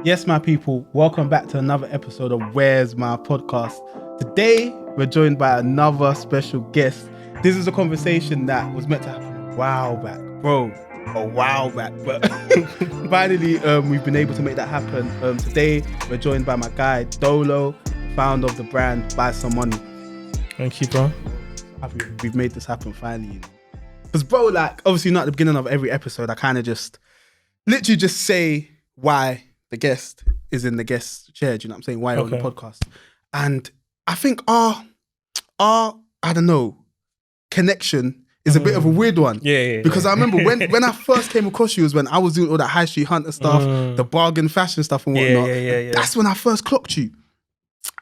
Yes, my people, welcome back to another episode of Where's My Podcast. Today, we're joined by another special guest. This is a conversation that was meant to happen a while back, bro. A while back, but finally, we've been able to make that happen. Today, we're joined by my guy, Dolo, founder of the brand BySunmonu. Thank you, bro. We've made this happen finally. Because, bro, like, obviously not at the beginning of every episode, I kind of literally just say why the guest is in the guest chair. Do you know what I'm saying? Why on the podcast? And I think our I don't know, connection is a bit of a weird one. Yeah. Because I remember when I first came across you was when I was doing all that high street hunter stuff, the bargain fashion stuff and whatnot. Yeah. That's when I first clocked you.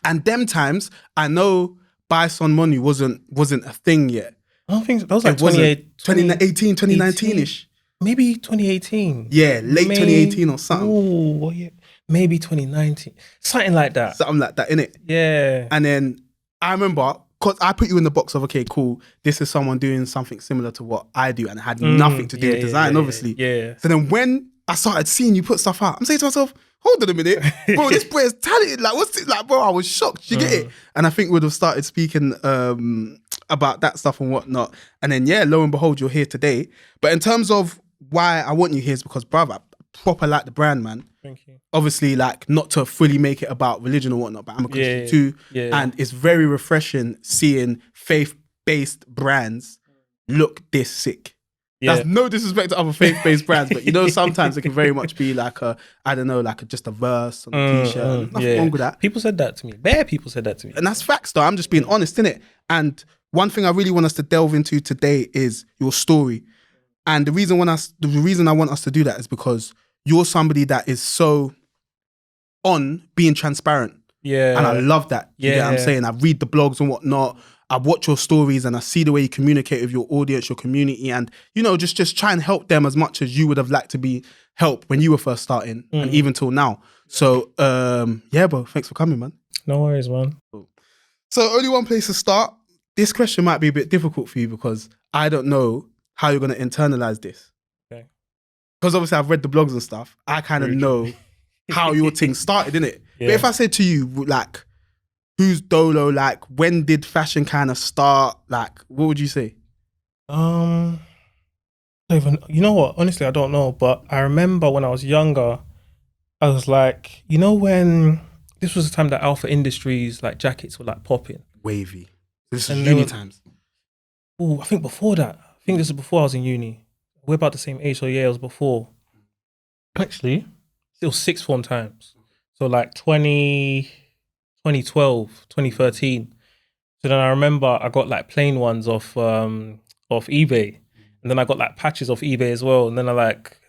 And them times, I know BySunmonu wasn't a thing yet. I don't think so. That was like 2018, 2019-ish. Maybe 2018. Yeah, late 2018 or something. Oh, yeah. Maybe 2019. Something like that. Something like that, innit? Yeah. And then I remember, because I put you in the box of, okay, cool, this is someone doing something similar to what I do, and it had nothing to do with design, obviously. Yeah. So then when I started seeing you put stuff out, I'm saying to myself, hold on a minute, bro, this boy is talented. Like, what's it? Like, bro, I was shocked. You get it? And I think we'd have started speaking about that stuff and whatnot. And then, yeah, lo and behold, you're here today. But in terms of why I want you here is because, bruv, I proper like the brand, man. Thank you. Obviously, like, not to fully make it about religion or whatnot, but I'm a Christian too. Yeah. And it's very refreshing seeing faith-based brands look this sick. Yeah. That's no disrespect to other faith-based brands, but you know, sometimes it can very much be like just a verse on a t-shirt. Nothing wrong with that. People said that to me. Bare people said that to me. And that's facts though. I'm just being honest, innit? And one thing I really want us to delve into today is your story. And the reason I want us to do that is because you're somebody that is so on being transparent. Yeah. And I love that. You get what I'm saying? I read the blogs and whatnot. I watch your stories and I see the way you communicate with your audience, your community, and, you know, just try and help them as much as you would have liked to be helped when you were first starting and even till now. So, yeah, bro, thanks for coming, man. No worries, man. So only one place to start. This question might be a bit difficult for you because I don't know how you're going to internalize this. Okay. Because obviously I've read the blogs and stuff. I kind of know how your thing started, innit? Yeah. But if I said to you, like, who's Dolo? Like, when did fashion kind of start? Like, what would you say? You know what? Honestly, I don't know. But I remember when I was younger, I was like, you know, when this was the time that Alpha Industries, like, jackets were like popping. Wavy. This is uni times. Oh, I think before that. I think this is before I was in uni. We're about the same age, so yeah, it was before. Actually, it was sixth form times. So like 2012, 2013. So then I remember I got like plain ones off eBay. And then I got like patches off eBay as well. And then I like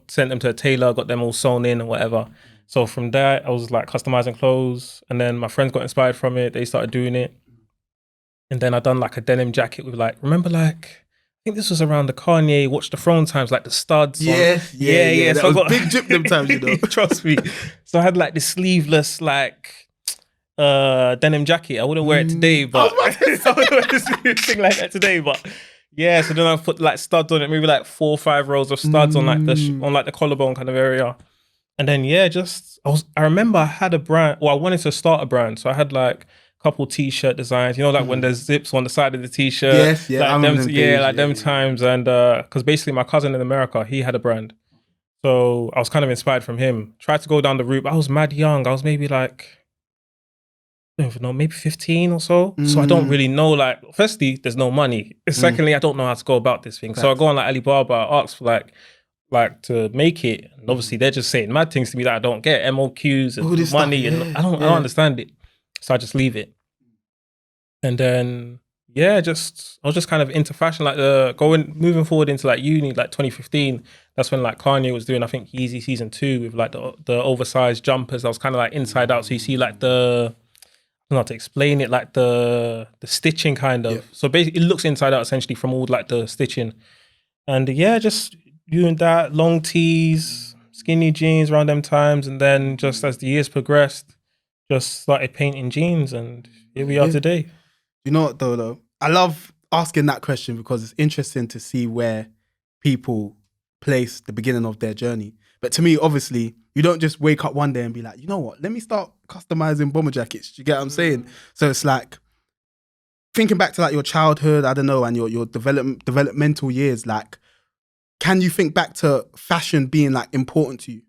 sent them to a tailor, got them all sewn in and whatever. So from there, I was like customizing clothes. And then my friends got inspired from it. They started doing it. And then I done like a denim jacket with like, remember like, I think this was around the Kanye Watch the Throne times, like the studs. Yeah. So That was big drip them times, you know. Trust me. So I had like this sleeveless like denim jacket. I wouldn't wear it today, but I wouldn't wear this thing like that today. But yeah, so then I put like studs on it, maybe like 4 or 5 rows of studs on like the collarbone kind of area. And then yeah, I remember I had a brand. Well, I wanted to start a brand, so I had like couple t-shirt designs, you know, like when there's zips on the side of the t-shirt. Yes, yeah, like them times. And because basically my cousin in America, he had a brand, so I was kind of inspired from him. Tried to go down the route. I was mad young. I was maybe like, I don't even know, maybe 15 or so. So I don't really know. Like, firstly, there's no money. Secondly, I don't know how to go about this thing. So I go on like Alibaba, ask for like to make it, and obviously they're just saying mad things to me that I don't get, MOQs and money, and I don't understand it. So I just leave it. And then, yeah, I was just kind of into fashion, like moving forward into like uni, like 2015. That's when like Kanye was doing, I think, Yeezy season 2 with like the oversized jumpers. I was kind of like inside out. So you see like I don't know how to explain it, like the stitching kind of. Yeah. So basically it looks inside out essentially from all like the stitching. And yeah, just doing that, long tees, skinny jeans around them times. And then just as the years progressed, just started painting jeans, and here we are today. You know what though? I love asking that question because it's interesting to see where people place, the beginning of their journey. But to me, obviously, you don't just wake up one day and be like, you know what, let me start customizing bomber jackets. Do you get what I'm saying? So it's like, thinking back to like your childhood, I don't know, and your developmental years, like, can you think back to fashion being like important to you?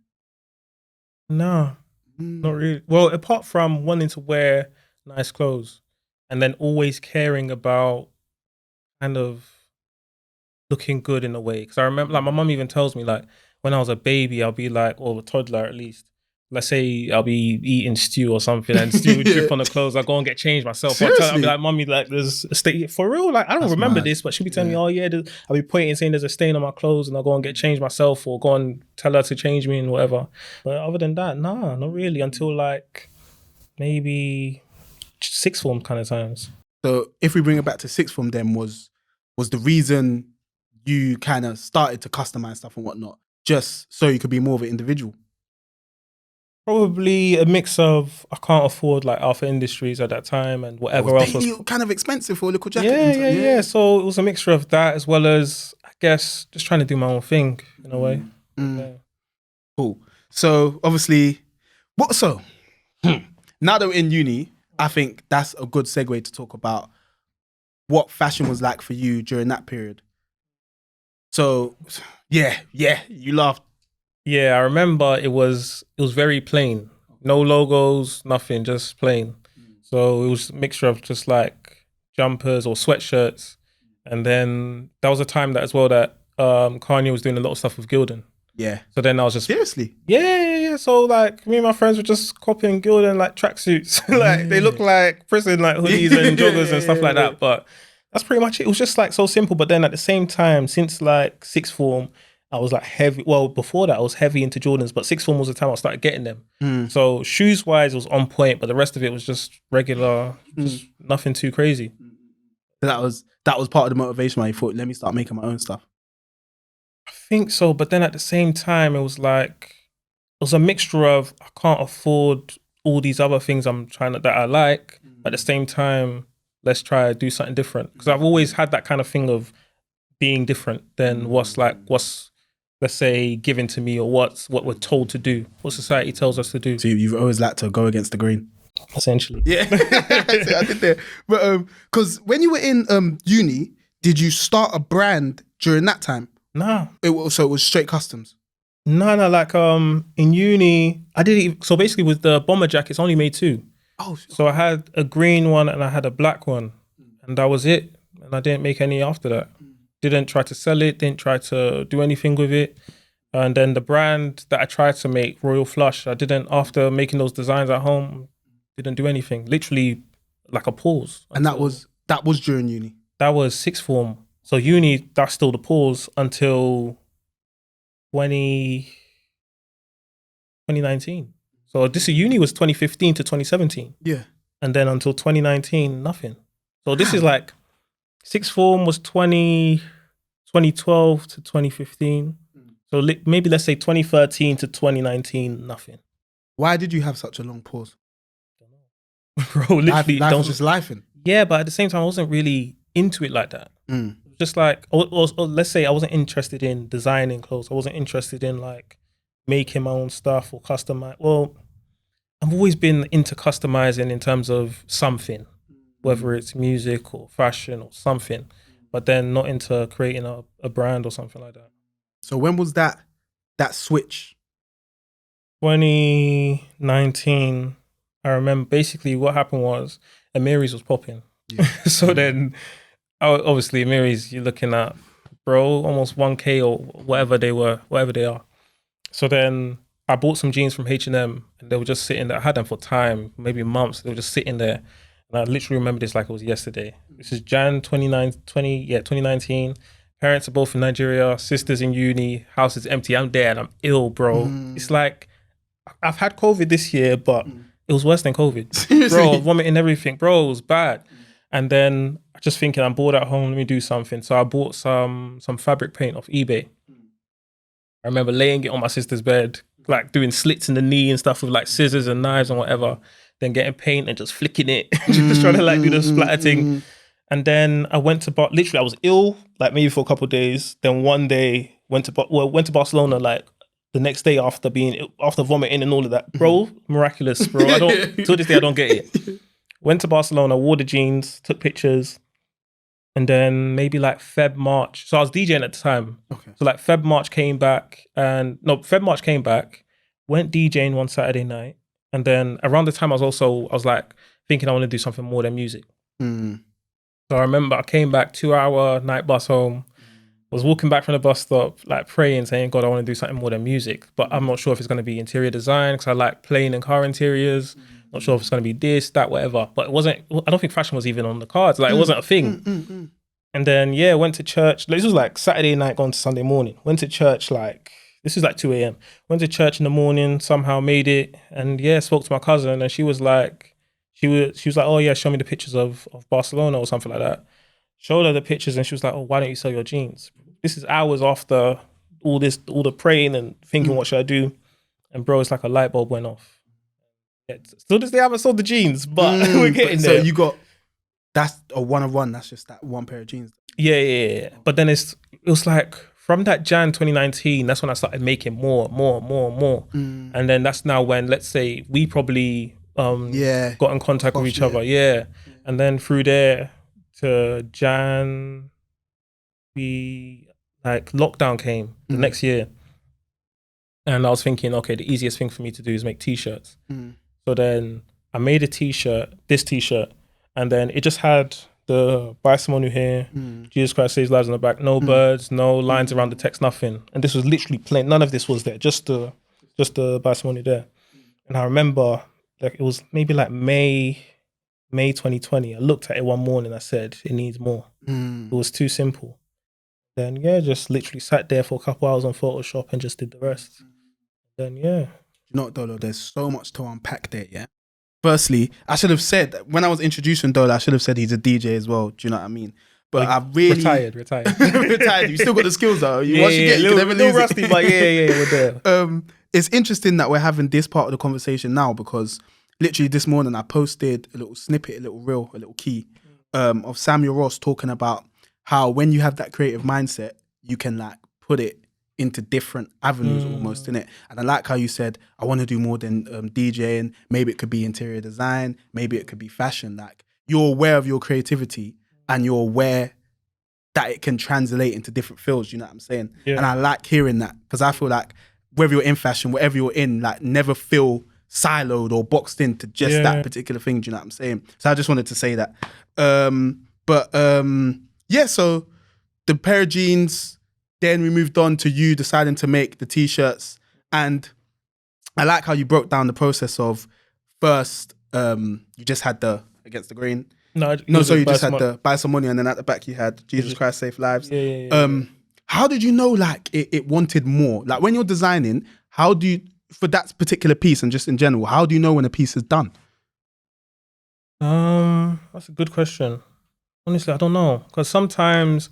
No, not really. Well, apart from wanting to wear nice clothes and then always caring about kind of looking good in a way. Because I remember, like, my mum even tells me, like, when I was a baby, I'll be like, or a toddler at least, let's say I'll be eating stew or something and stew would drip on the clothes. I'll go and get changed myself. I'll be like, Mummy, like, there's a stain. For real? Like, I don't remember this, but she'll be telling me, oh yeah, I'll be pointing saying there's a stain on my clothes and I'll go and get changed myself or go and tell her to change me and whatever. But other than that, nah, not really until like maybe sixth form kind of times. So if we bring it back to sixth form, then was the reason you kind of started to customize stuff and whatnot, just so you could be more of an individual? Probably a mix of, I can't afford like Alpha Industries at that time and whatever else was kind of expensive for a little jacket. Yeah. So it was a mixture of that as well as, I guess, just trying to do my own thing in a way. Yeah. Cool. So obviously, now that we're in uni, I think that's a good segue to talk about what fashion was like for you during that period. So yeah, you laughed. Yeah, I remember it was very plain. No logos, nothing, just plain. So it was a mixture of just like jumpers or sweatshirts. And then that was a time that as well that Kanye was doing a lot of stuff with Gildan. Yeah. So then I was just... Seriously? Yeah. So like me and my friends were just copying Gildan like tracksuits. Like they look like prison like hoodies and joggers and stuff like that. But that's pretty much it. It was just like so simple. But then at the same time, since like sixth form, I was like heavy. Well, before that, I was heavy into Jordans, but sixth form was the time I started getting them. So shoes wise, it was on point, but the rest of it was just regular, just nothing too crazy. So that was part of the motivation why you thought, let me start making my own stuff. I think so, but then at the same time, it was a mixture of, I can't afford all these other things that I like. But at the same time, let's try to do something different. Because I've always had that kind of thing of being different than what's let's say given to me or what we're told to do, what society tells us to do. So you've always liked to go against the grain, essentially. Yeah. I did there. But because when you were in uni, did you start a brand during that time? Nah. So it was straight customs? No, like in uni, I did so basically with the bomber jackets, I only made two. Oh. So I had a green one and I had a black one, and that was it. And I didn't make any after that. Didn't try to sell it, didn't try to do anything with it. And then the brand that I tried to make, Royal Flush, I didn't, after making those designs at home, didn't do anything. Literally like a pause. And that was during uni? That was sixth form. So uni, that's still the pause until 2019. So this uni was 2015 to 2017. Yeah. And then until 2019, nothing. So this is like, sixth form was 2012 to 2015. So maybe let's say 2013 to 2019, nothing. Why did you have such a long pause? Bro, literally. Life was just lifing. Yeah, but at the same time, I wasn't really into it like that. Just like, or let's say I wasn't interested in designing clothes. I wasn't interested in like making my own stuff or customize. Well, I've always been into customizing in terms of something, whether it's music or fashion or something, but then not into creating a brand or something like that. So when was that switch? 2019. I remember basically what happened was Amiri's was popping. Yeah. So then obviously Amiri's, you're looking at, bro, almost 1K or whatever they are. So then I bought some jeans from H&M and they were just sitting there. I had them for time, maybe months. They were just sitting there. And I literally remember this like it was yesterday. This is Jan 2019. Parents are both in Nigeria, sisters in uni, house is empty. I'm there and I'm ill, bro. It's like, I've had COVID this year, but it was worse than COVID. Seriously? Bro, vomiting everything. Bro, it was bad. And then just thinking, I'm bored at home, let me do something. So I bought some fabric paint off eBay. I remember laying it on my sister's bed, like doing slits in the knee and stuff with like scissors and knives and whatever. Then getting paint and just flicking it, just trying to like do the splatter thing. And then I went to literally I was ill, like maybe for a couple of days. Then one day went to Barcelona like the next day after vomiting and all of that. Bro, miraculous, bro. I don't till this day I don't get it. Went to Barcelona, wore the jeans, took pictures, and then maybe like Feb, March. So I was DJing at the time. Okay. So like Feb, March came back, went DJing one Saturday night, and then around the time I was like thinking I want to do something more than music. Mm. So I remember I came back 2-hour night bus home. Was walking back from the bus stop, like praying, saying, God, I want to do something more than music. But I'm not sure if it's going to be interior design because I like plane and car interiors. Not sure if it's going to be this, that, whatever. But it wasn't, I don't think fashion was even on the cards. Like it wasn't a thing. And then, went to church. This was like Saturday night going to Sunday morning. Went to church this was like 2 a.m. Went to church in the morning, somehow made it. And spoke to my cousin and she was like, oh yeah, show me the pictures of Barcelona or something like that. Showed her the pictures and she was like, oh, why don't you sell your jeans? This is hours after all the praying and thinking, what should I do? And bro, it's like a light bulb went off. Still this day I haven't sold the jeans, but we're getting there. So you got, that's a one of one. That's just that one pair of jeans. Yeah. But then it was like from that Jan 2019, that's when I started making more. And then that's now when, let's say, we probably got in contact with each other. Yeah. And then through there to Jan, lockdown came the next year. And I was thinking, okay, the easiest thing for me to do is make t-shirts. So then I made this t-shirt, and then it just had the BySunmonu here, Jesus Christ Saves Lives on the back, no birds, no lines around the text, nothing. And this was literally plain, none of this was there, just the BySunmonu there. And I remember it was maybe like May 2020. I looked at it one morning, I said, it needs more. It was too simple. Then just literally sat there for a couple hours on Photoshop and just did the rest. Then You know what, Dolo? There's so much to unpack there. Yeah. Firstly, I should have said when I was introducing Dolo, I should have said he's a DJ as well. Do you know what I mean? But I really retired. retired. You still got the skills though. You can never lose rusty, but we're there. It's interesting that we're having this part of the conversation now because literally this morning I posted a little snippet, a little reel, a little key of Samuel Ross talking about how when you have that creative mindset, you can like put it into different avenues almost, innit? And I like how you said, I want to do more than DJing. Maybe it could be interior design. Maybe it could be fashion. Like you're aware of your creativity and you're aware that it can translate into different fields. You know what I'm saying? Yeah. And I like hearing that because I feel like whether you're in fashion, whatever you're in, like never feel siloed or boxed into just that particular thing. Do you know what I'm saying? So I just wanted to say that. So the pair of jeans, then we moved on to you deciding to make the t-shirts. And I like how you broke down the process of first, you just had the Against the Grain. So you just had the BySunmonu and then at the back you had Jesus Christ Save Lives. How did you know like it wanted more? Like when you're designing, how do you, for that particular piece and just in general, how do you know when a piece is done? That's a good question. Honestly, I don't know. Because sometimes,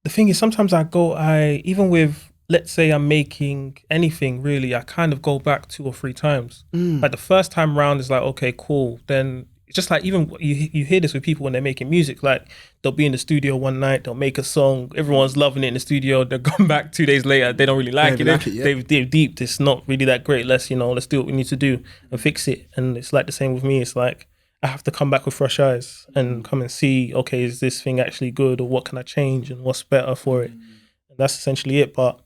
the thing is, sometimes even with, let's say I'm making anything really, I kind of go back 2 or 3 times. Like the first time round is like, okay, cool. Then it's just like, even you hear this with people when they're making music, like they'll be in the studio one night, they'll make a song, everyone's loving it in the studio, they'll come back 2 days later, they don't really like it. They've deeped, it's not really that great, let's do what we need to do and fix it. And it's like the same with me, it's like, I have to come back with fresh eyes and come and see, okay, is this thing actually good or what can I change and what's better for it? And that's essentially it. But I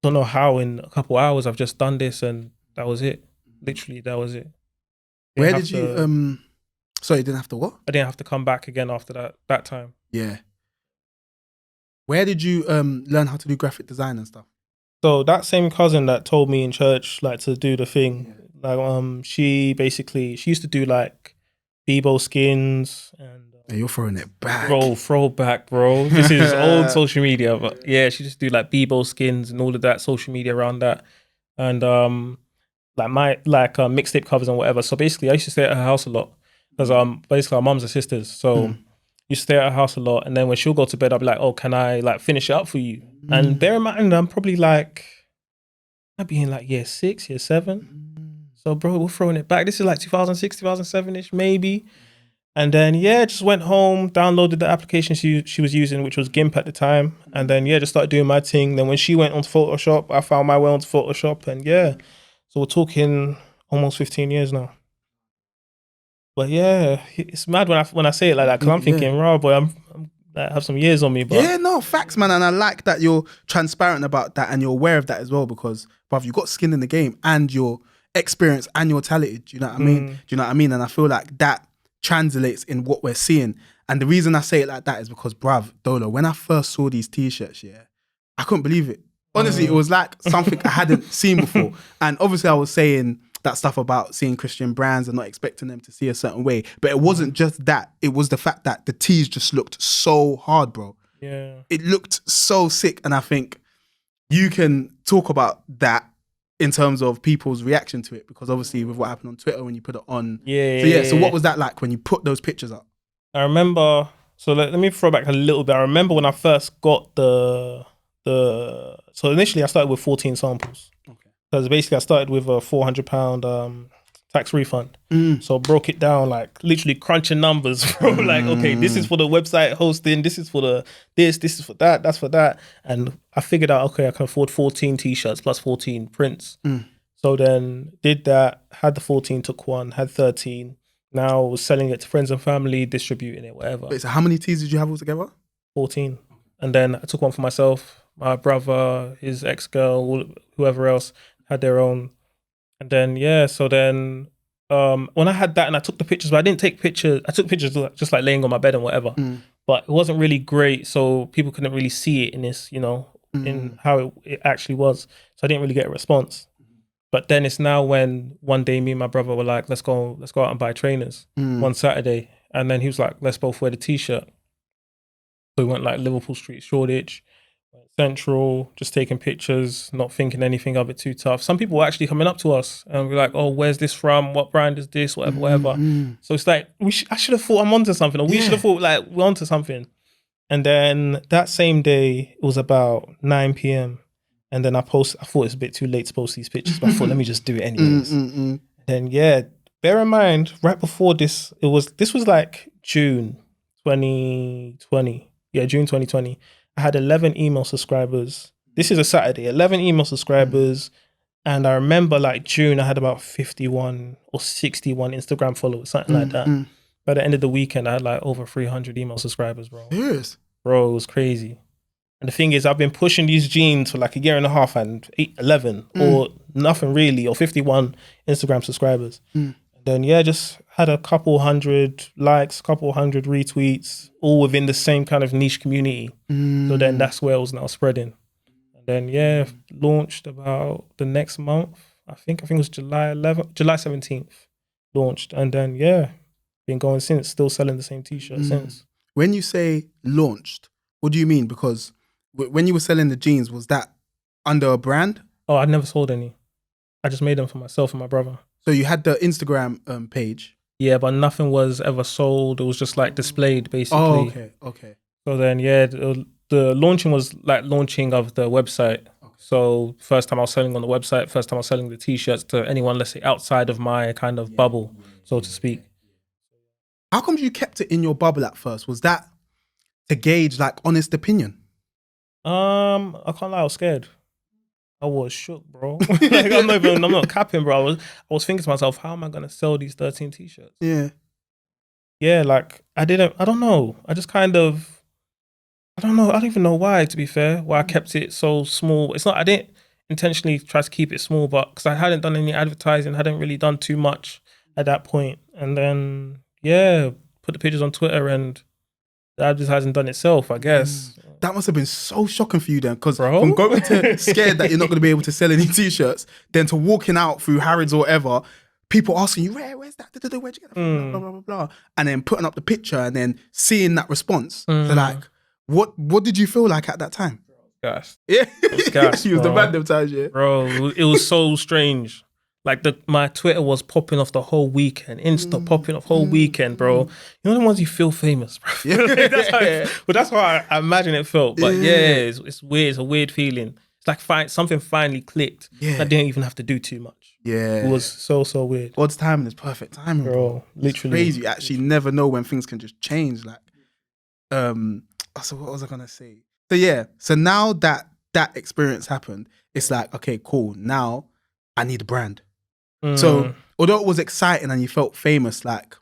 don't know how in a couple of hours I've just done this and that was it. Literally, that was it. Where did you, sorry, you didn't have to what? I didn't have to come back again after that time. Yeah. Where did you learn how to do graphic design and stuff? So that same cousin that told me in church like to do the thing, she used to do like Bebo skins and yeah, you're throwing it back. Bro, throwback, bro. This is old social media, but yeah, she just do like Bebo skins and all of that social media around that. And mixtape covers and whatever. So basically I used to stay at her house a lot. Because basically our mums are sisters. So you stay at her house a lot, and then when she'll go to bed, I'll be like, oh, can I like finish it up for you? And bear in mind, I'm probably like, I'd be in like year 6, year 7. So bro, we're throwing it back. This is like 2006, 2007-ish, maybe. And then just went home, downloaded the application she was using, which was GIMP at the time. And then just started doing my thing. Then when she went onto Photoshop, I found my way onto Photoshop, and so we're talking almost 15 years now. But it's mad when I say it like that, because I'm thinking, raw boy, I have some years on me. But no, facts, man. And I like that you're transparent about that and you're aware of that as well, because, bruv, you got skin in the game and you're experienced and you're talented. Do you know what I mean? Do you know what I mean? And I feel like that translates in what we're seeing. And the reason I say it like that is because, bruv, Dolo, when I first saw these t-shirts, I couldn't believe it. Honestly, it was like something I hadn't seen before. And obviously I was saying that stuff about seeing Christian brands and not expecting them to see a certain way. But it wasn't just that. It was the fact that the tees just looked so hard, bro. Yeah. It looked so sick. And I think you can talk about that in terms of people's reaction to it, because obviously with what happened on Twitter when you put it on. So what was that like when you put those pictures up? I remember, so let me throw back a little bit. I remember when I first got so initially I started with 14 samples. Because basically I started with a £400 tax refund. So broke it down, like literally crunching numbers, bro. Like, okay, this is for the website hosting, this is for this is for that, that's for that. And I figured out, okay, I can afford 14 t-shirts plus 14 prints. So then did that, had the 14, took one, had 13. Now was selling it to friends and family, distributing it, whatever. Wait, so how many tees did you have altogether? 14. And then I took one for myself, my brother, his ex-girl, whoever else had their own. And then so then when I had that and I took the pictures, but I didn't take pictures. I took pictures just like laying on my bed and whatever. But it wasn't really great, so people couldn't really see it in this, in how it actually was. So I didn't really get a response. But then it's now when one day me and my brother were like, let's go out and buy trainers one Saturday. And then he was like, let's both wear the t-shirt. So we went like Liverpool Street, Shoreditch, Central, just taking pictures, not thinking anything of it too tough. Some people were actually coming up to us and we're like, oh, where's this from? What brand is this? Whatever. So it's like, I should have thought I'm onto something, or we should have thought like we're onto something. And then that same day, it was about 9 p.m. And then I thought it's a bit too late to post these pictures, but I thought, let me just do it anyways. Then bear in mind, right before this, this was like June 2020. Yeah, June 2020. I had 11 email subscribers. This is a Saturday, 11 email subscribers. And I remember like June, I had about 51 or 61 Instagram followers, something like that. By the end of the weekend, I had like over 300 email subscribers, bro. Serious? Bro, it was crazy. And the thing is, I've been pushing these jeans for like a year and a half, and 11 or nothing really, or 51 Instagram subscribers. And then just had a couple hundred likes, couple hundred retweets, all within the same kind of niche community. So then that's where it was now spreading. And then launched about the next month. I think it was July 17th, launched. And then been going since, still selling the same t-shirt since. When you say launched, what do you mean? Because when you were selling the jeans, was that under a brand? Oh, I never sold any. I just made them for myself and my brother. So you had the Instagram page? Yeah, but nothing was ever sold. It was just like displayed, basically. Oh, okay. So then, the launching was like launching of the website. Okay. So first time I was selling on the website, first time I was selling the t-shirts to anyone, let's say, outside of my kind of bubble, so to speak. How come you kept it in your bubble at first? Was that to gauge like honest opinion? I can't lie, I was scared. I was shook, bro. Like, I'm not capping, bro. I was thinking to myself, how am I gonna sell these 13 t-shirts? Yeah, like I don't know. I just kind of, I don't even know why, to be fair, why I kept it so small. It's not, I didn't intentionally try to keep it small, but because I hadn't done any advertising, hadn't really done too much at that point. And then, put the pictures on Twitter and the advertising done itself, I guess. That must have been so shocking for you then, because from going to scared that you're not going to be able to sell any t-shirts, then to walking out through Harrods or whatever, people asking you, where's that? Where'd you get that from? Blah, blah, blah, blah. And then putting up the picture and then seeing that response. So like, what did you feel like at that time? Gassed. Yeah. Gassed, you was the random times, Bro, it was so strange. Like my Twitter was popping off the whole weekend, Insta popping off whole weekend, bro. You know the ones you feel famous, bro. That's how I imagine it felt. But it's weird. It's a weird feeling. It's like something finally clicked. Yeah. I didn't even have to do too much. Yeah. It was so weird. God's timing is perfect timing, bro. Literally. It's crazy. You actually never know when things can just change. Like, so what was I gonna say? So yeah, so now that experience happened, it's like, okay, cool. Now I need a brand. So although it was exciting and you felt famous, like,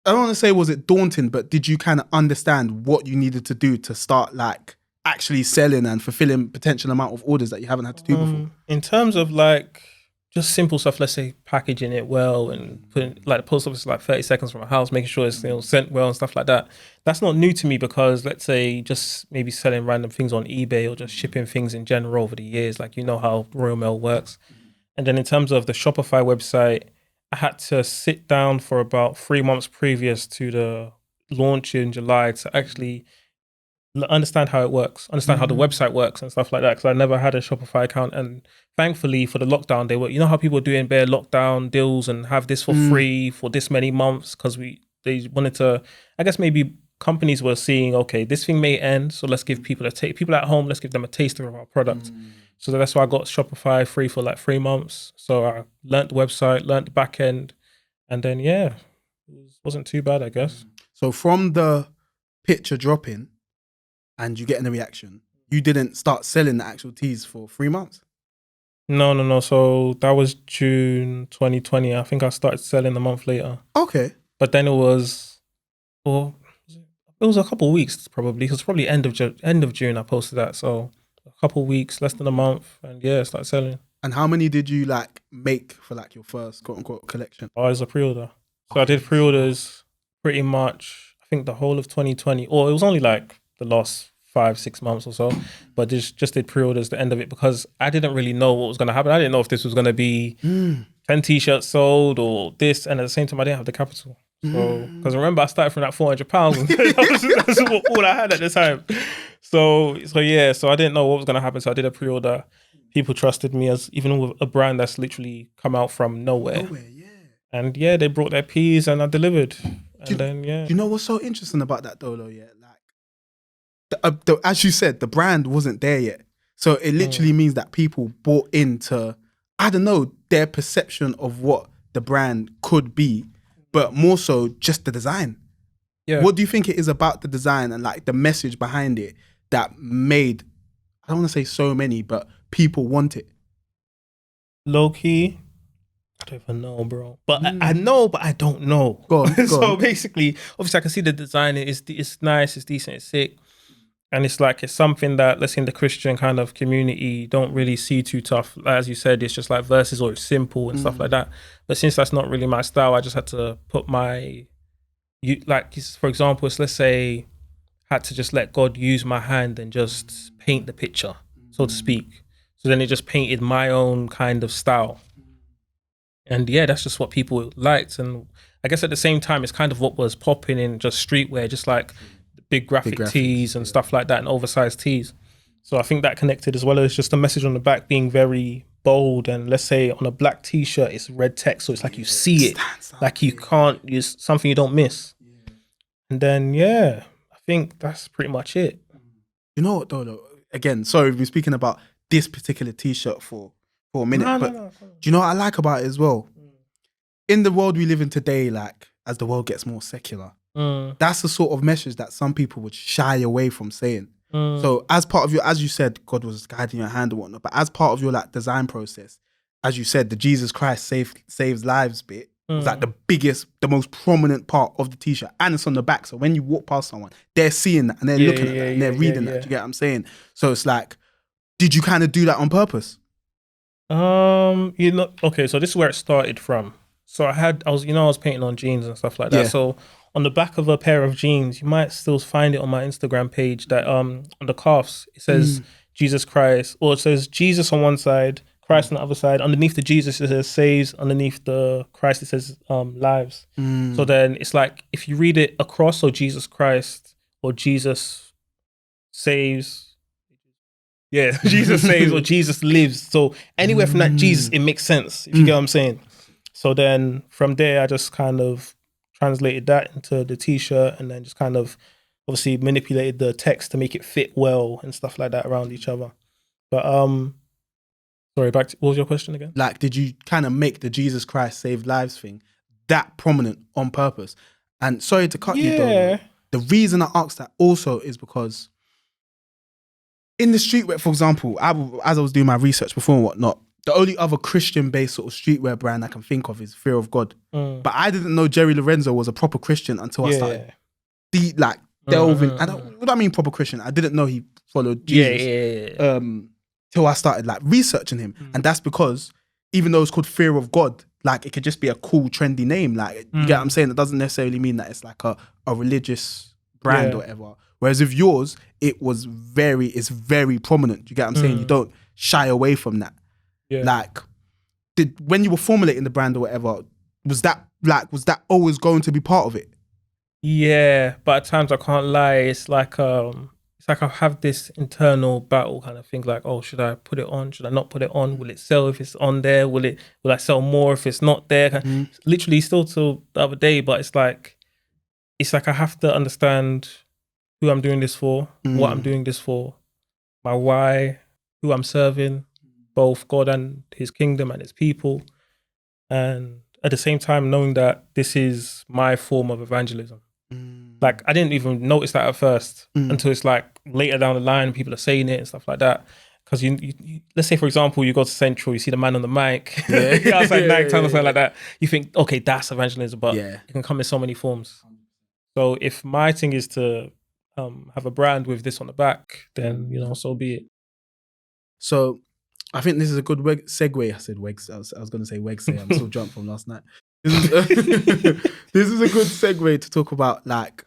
I don't want to say was it daunting, but did you kind of understand what you needed to do to start like actually selling and fulfilling potential amount of orders that you haven't had to do before? In terms of like just simple stuff, let's say packaging it well and putting like the post office is like 30 seconds from my house, making sure it's sent well and stuff like that. That's not new to me because let's say just maybe selling random things on eBay or just shipping things in general over the years, like you know how Royal Mail works. And then in terms of the Shopify website, I had to sit down for about 3 months previous to the launch in July to actually understand how it works, understand how the website works and stuff like that. Because I never had a Shopify account, and thankfully for the lockdown, they were, you know how people are doing bare lockdown deals and have this for free for this many months because they wanted to. I guess maybe companies were seeing, okay, this thing may end, so let's give people people at home, let's give them a taster of our product. So that's why I got Shopify free for like 3 months. So I learned the website, learned the back end, and then it wasn't too bad, I guess. So from the picture dropping and you getting a reaction, you didn't start selling the actual teas for 3 months? No. So that was June 2020. I think I started selling a month later. Okay. But then it was a couple of weeks probably, because probably end of June I posted that. So a couple of weeks, less than a month, and started selling. And how many did you like make for like your first quote unquote collection? Oh, it was a pre-order. So I did pre-orders pretty much, I think the whole of 2020, or it was only like the last 5-6 months or so, but just did pre-orders the end of it because I didn't really know what was going to happen. I didn't know if this was going to be 10 t-shirts sold or this, and at the same time I didn't have the capital. So because remember I started from that £400 that's all I had at the time. So I didn't know what was going to happen, so I did a pre-order. People trusted me, as even with a brand that's literally come out from nowhere. And they brought their peas and I delivered. Do you know what's so interesting about that Dolo? Like, as you said, the brand wasn't there yet. So it literally means that people bought into, I don't know, their perception of what the brand could be, but more so just the design. Yeah. What do you think it is about the design and like the message behind it that made, I don't want to say so many, but people want it? Low key, I don't even know, bro. But I know, but I don't know. Go on. So basically, obviously I can see the design. It's nice, it's decent, it's sick. And it's like, it's something that, let's say in the Christian kind of community, don't really see too tough. Like, as you said, it's just like verses or it's simple and stuff like that. But since that's not really my style, I just had to put for example, let's say, had to just let God use my hand and just paint the picture, so to speak. So then it just painted my own kind of style. And that's just what people liked. And I guess at the same time, it's kind of what was popping in just streetwear, just like big graphic tees and stuff like that, and oversized tees. So I think that connected, as well as just the message on the back being very bold. And let's say on a black t-shirt, it's red text, so it's like you see it, like you can't, it's something you don't miss. And then I think that's pretty much it. You know what though? Again, sorry, we've been speaking about this particular t-shirt for a minute, but do you know what I like about it as well? In the world we live in today, like as the world gets more secular, that's the sort of message that some people would shy away from saying. So as part of your, as you said, God was guiding your hand and whatnot, but as part of your like design process, as you said, the Jesus Christ saves lives bit was like the biggest, the most prominent part of the t-shirt, and it's on the back. So when you walk past someone, they're seeing that and they're looking at that and they're reading that. Do you get what I'm saying? So it's like, did you kind of do that on purpose? Okay, so this is where it started from. So I was painting on jeans and stuff like that. So on the back of a pair of jeans, you might still find it on my Instagram page that on the cuffs, it says Jesus Christ, or it says Jesus on one side, Christ on the other side. Underneath the Jesus, it says saves. Underneath the Christ, it says lives. So then it's like, if you read it across, so Jesus Christ or Jesus saves. Yeah, Jesus saves or Jesus lives. So anywhere from that Jesus, it makes sense, if you get what I'm saying. So then from there, I just kind of translated that into the t-shirt and then just kind of obviously manipulated the text to make it fit well and stuff like that around each other. But sorry, back to what was your question again? Like, did you kind of make the Jesus Christ saved lives thing that prominent on purpose? And sorry to cut you, Dolo. The reason I asked that also is because in the streetwear, for example, as I was doing my research before and whatnot, the only other Christian-based sort of streetwear brand I can think of is Fear of God. But I didn't know Jerry Lorenzo was a proper Christian until I started delving. What do I mean proper Christian? I didn't know he followed Jesus. Till I started like researching him. And that's because even though it's called Fear of God, like it could just be a cool, trendy name. Like, you get what I'm saying? It doesn't necessarily mean that it's like a religious brand or whatever. Whereas with yours, it's very prominent. You get what I'm saying? You don't shy away from that. Yeah. Like, when you were formulating the brand or whatever, was that always going to be part of it? Yeah, but at times I can't lie. It's like I have this internal battle kind of thing. Like, oh, should I put it on? Should I not put it on? Will it sell if it's on there? Will I sell more if it's not there? Literally, still till the other day. But it's like I have to understand who I'm doing this for, what I'm doing this for, my why, who I'm serving, both God and His kingdom and His people, and at the same time knowing that this is my form of evangelism. Like, I didn't even notice that at first until it's like later down the line, people are saying it and stuff like that. Because you let's say, for example, you go to Central, you see the man on the mic outside nighttime or something like that. You think, okay, that's evangelism, but it can come in so many forms. So if my thing is to have a brand with this on the back, then, so be it. So I think this is a good segue. I said wegs. I was going to say wegs. I'm still drunk from last night. This is a good segue to talk about like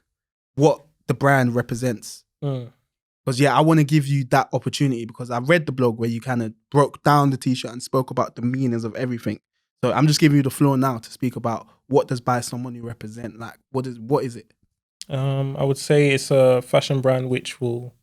what the brand represents. Because I want to give you that opportunity, because I read the blog where you kind of broke down the t-shirt and spoke about the meanings of everything. So I'm just giving you the floor now to speak about what does BySunmonu represent? Like, what is it? I would say it's a fashion brand which will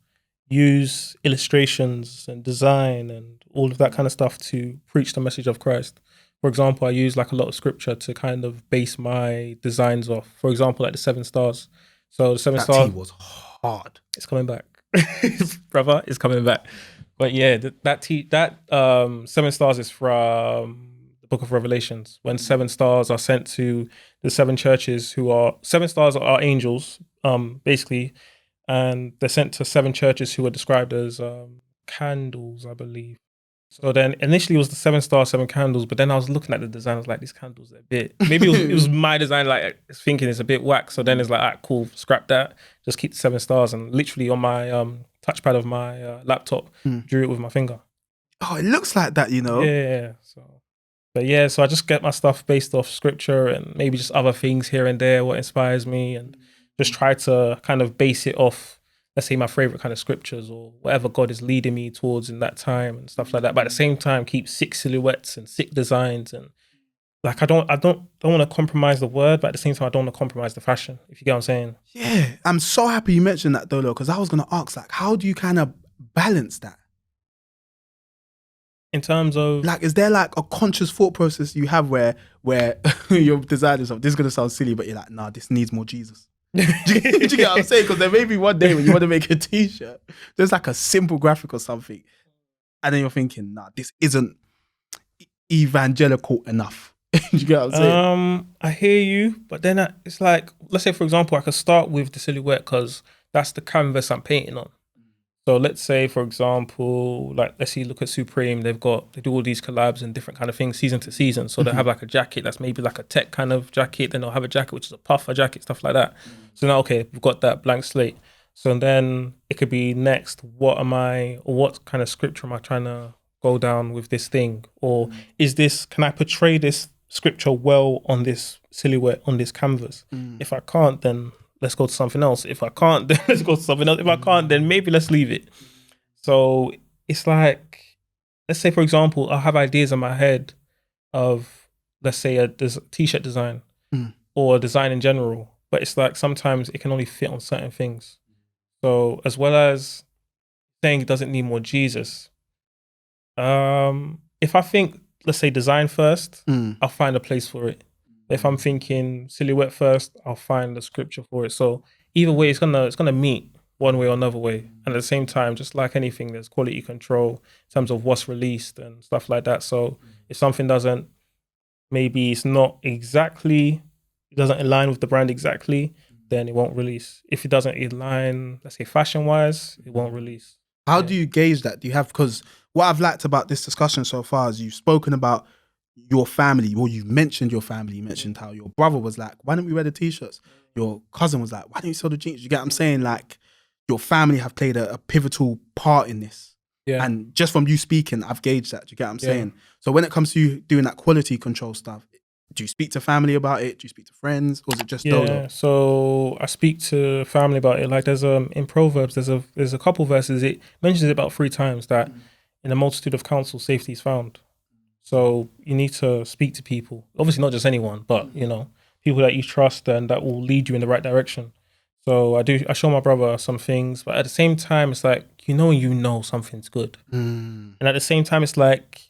use illustrations and design and all of that kind of stuff to preach the message of Christ. For example, I use like a lot of scripture to kind of base my designs off. For example, like the 7 stars. So the 7 stars. That tee was hard. It's coming back. Brother, it's coming back. But yeah, that 7 stars is from the book of Revelations. When 7 stars are sent to the 7 churches 7 stars are angels, basically. And they're sent to 7 churches who are described as candles, I believe. So then initially it was the 7 stars, 7 candles, but then I was looking at the design, I was like, these candles are a bit, maybe it was my design, like I was thinking it's a bit whack. So then it's like, all right, cool, scrap that, just keep the 7 stars. And literally on my touchpad of my laptop, drew it with my finger. Oh, it looks like that, Yeah. So I just get my stuff based off scripture and maybe just other things here and there, what inspires me, and just try to kind of base it off, let's say, my favorite kind of scriptures or whatever God is leading me towards in that time and stuff like that. But at the same time, keep sick silhouettes and sick designs. And like, I don't want to compromise the word, but at the same time, I don't want to compromise the fashion, if you get what I'm saying. Yeah, I'm so happy you mentioned that, Dolo, because I was going to ask, like, how do you kind of balance that? In terms of, like, is there like a conscious thought process you have where you're designing something? This is going to sound silly, but you're like, nah, this needs more Jesus. do you get what I'm saying? Because there may be one day when you want to make a t-shirt, there's like a simple graphic or something, and then you're thinking, nah, this isn't evangelical enough. Do you get what I'm saying? I hear you, but then it's like, let's say, for example, I could start with the silhouette because that's the canvas I'm painting on. So let's say, for example, like, look at Supreme. They do all these collabs and different kind of things season to season. So they have like a jacket that's maybe like a tech kind of jacket. Then they'll have a jacket which is a puffer jacket, stuff like that. So now, okay, we've got that blank slate. So then it could be next, what kind of scripture am I trying to go down with this thing? Or can I portray this scripture well on this silhouette, on this canvas? If I can't, then let's go to something else. If I can't, then let's go to something else. If I can't, then maybe let's leave it. So it's like, let's say, for example, I have ideas in my head of, let's say, a t-shirt design or a design in general. But it's like sometimes it can only fit on certain things. So as well as saying it doesn't need more Jesus, if I think, let's say, design first, I'll find a place for it. If I'm thinking silhouette first, I'll find the scripture for it. So either way, it's gonna meet, one way or another way. And at the same time, just like anything, there's quality control in terms of what's released and stuff like that. So if something doesn't, maybe it's not exactly, it doesn't align with the brand exactly, then it won't release. If it doesn't align, let's say fashion wise, it won't release. How do you gauge that? Do you have, because what I've liked about this discussion so far is you've spoken about your family, or you mentioned your family. You mentioned how your brother was like, why don't we wear the t-shirts? Your cousin was like, why don't you sell the jeans? You get what I'm saying? Like, your family have played a pivotal part in this. Yeah. And just from you speaking, I've gauged that. Do you get what I'm Yeah. saying? So when it comes to you doing that quality control stuff, do you speak to family about it? Do you speak to friends? Or is it just Dolo? So I speak to family about it. Like there's in Proverbs, there's a couple verses. It mentions it about 3 times that in a multitude of counsel, safety is found. So you need to speak to people. Obviously not just anyone, but you know, people that you trust and that will lead you in the right direction. So I show my brother some things, but at the same time, it's like, you know something's good. And at the same time, it's like,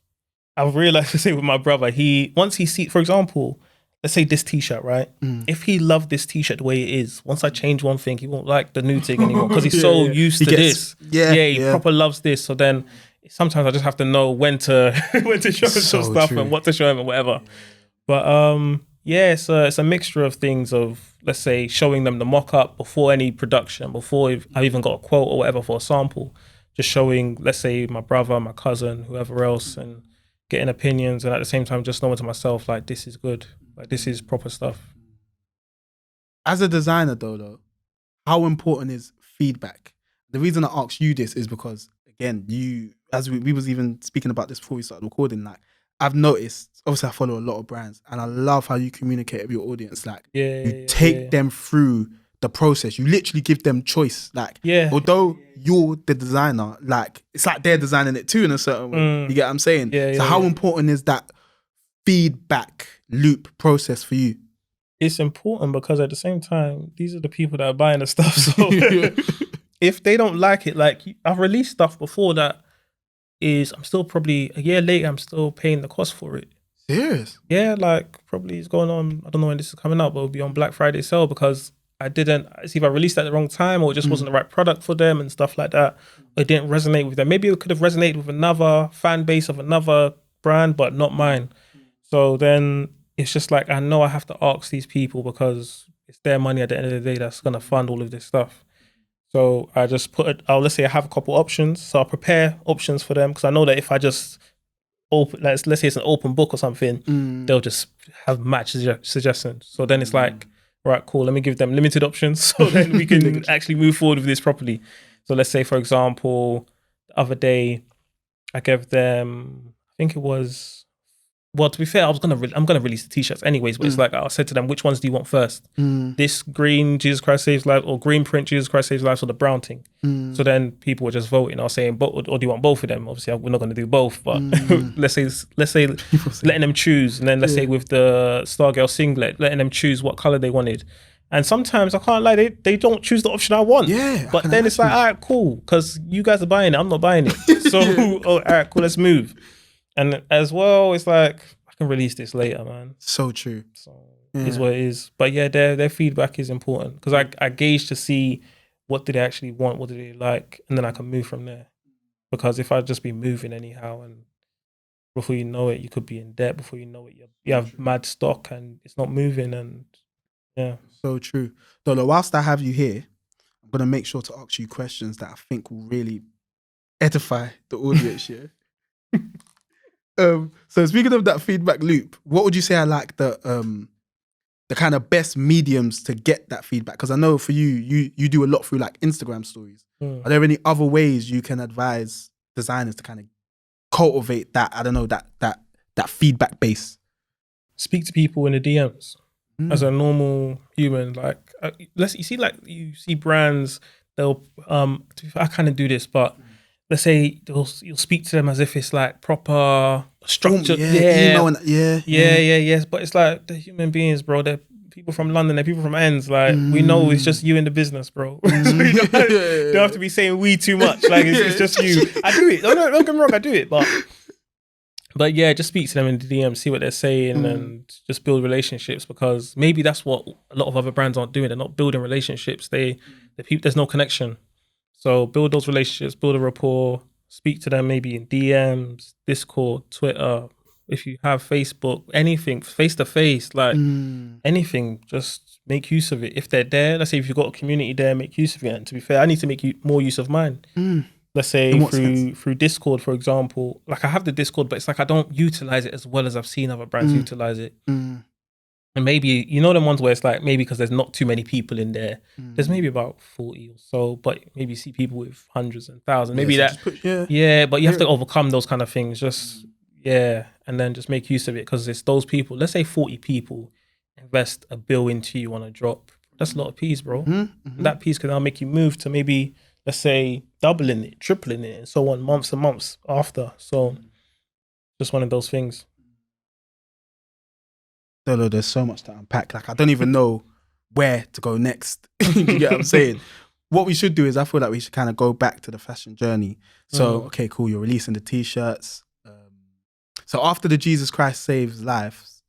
I've realized to say with my brother, once he sees, for example, let's say this t-shirt, right? If he loved this t-shirt the way it is, once I change one thing, he won't like the new thing anymore because he's so used to this. He proper loves this. So then sometimes I just have to know when to show him some stuff and what to show him and whatever. But it's a mixture of things of, let's say, showing them the mock-up before any production, before I've even got a quote or whatever for a sample, just showing, let's say, my brother, my cousin, whoever else, and getting opinions, and at the same time just knowing to myself, like, this is good, like this is proper stuff. As a designer though, how important is feedback? The reason I asked you this is because, again, we was even speaking about this before we started recording, like, I've noticed, obviously I follow a lot of brands and I love how you communicate with your audience. Like, you take them through the process. You literally give them choice. Like, although you're the designer, like, it's like they're designing it too in a certain way. You get what I'm saying? So how important is that feedback loop process for you? It's important because at the same time, these are the people that are buying the stuff. So if they don't like it, like, I've released stuff before that I'm still probably a year later, I'm still paying the cost for it. Serious? Yeah, like probably it's going on, I don't know when this is coming out, but it'll be on Black Friday sale because it's either I released at the wrong time or it just wasn't the right product for them and stuff like that. It didn't resonate with them. Maybe it could have resonated with another fan base of another brand, but not mine. So then it's just like, I know I have to ask these people because it's their money at the end of the day that's going to fund all of this stuff. So I just let's say I have a couple options. So I'll prepare options for them because I know that if I just open, let's say it's an open book or something, they'll just have match suggestions. So then it's like, all right, cool, let me give them limited options so then we can actually move forward with this properly. So let's say, for example, the other day I gave them, I think it was, well, to be fair, I'm gonna release the t-shirts anyways, but it's like, I said to them, which ones do you want first? This green Jesus Christ Saves Lives, or green print Jesus Christ Saves Lives, or the brown thing? So then people were just voting. I was saying, or do you want both of them? Obviously, we're not gonna do both, but let's say letting them choose, and then let's say with the Stargirl singlet, letting them choose what color they wanted. And sometimes I can't lie, they don't choose the option I want. But then it's like, all right, cool, because you guys are buying it, I'm not buying it. So all right, cool, let's move. And as well, it's like, I can release this later, man. So true. So it is what it is. But yeah, their feedback is important because I gauge to see what do they actually want, what do they like, and then I can move from there. Because if I just be moving anyhow, and before you know it, you could be in debt. Before you know it, you have mad stock and it's not moving. And yeah. So true. Dolo, whilst I have you here, I'm going to make sure to ask you questions that I think will really edify the audience here. So speaking of that feedback loop, what would you say are like the kind of best mediums to get that feedback? Because I know for you do a lot through like Instagram stories. Are there any other ways you can advise designers to kind of cultivate that, I don't know, that feedback base? Speak to people in the DMs as a normal human. Like, you see brands, they'll I kind of do this, but let's say you'll speak to them as if it's like proper structured. Email and, yes. But it's like, they're human beings, bro. They're people from London, they're people from ends. Like, we know it's just you in the business, bro. So you don't have to be saying we too much. Like, it's just you. I do it. Don't get me wrong, I do it. But yeah, just speak to them in the DM, see what they're saying, and just build relationships, because maybe that's what a lot of other brands aren't doing. They're not building relationships. There's no connection. So build those relationships, build a rapport, speak to them maybe in DMs, Discord, Twitter. If you have Facebook, anything face to face, like anything, just make use of it. If they're there, let's say if you've got a community there, make use of it. And to be fair, I need to make more use of mine. Let's say through Discord, for example. Like I have the Discord, but it's like I don't utilize it as well as I've seen other brands utilize it. And maybe, you know, them ones where it's like, maybe because there's not too many people in there, there's maybe about 40 or so, but maybe you see people with hundreds and thousands. Maybe but you have to overcome those kind of things. And then just make use of it, because it's those people. Let's say 40 people invest $1 billion into you on a drop. That's a lot of peas, bro. And that piece can now make you move to maybe, let's say, doubling it, tripling it, and so on, months and months after. So just one of those things. Dolo, there's so much to unpack. Like, I don't even know where to go next. You get what I'm saying? What we should do is, I feel like we should kind of go back to the fashion journey. So, okay, cool. You're releasing the t-shirts. So after the Jesus Christ Saves Lives,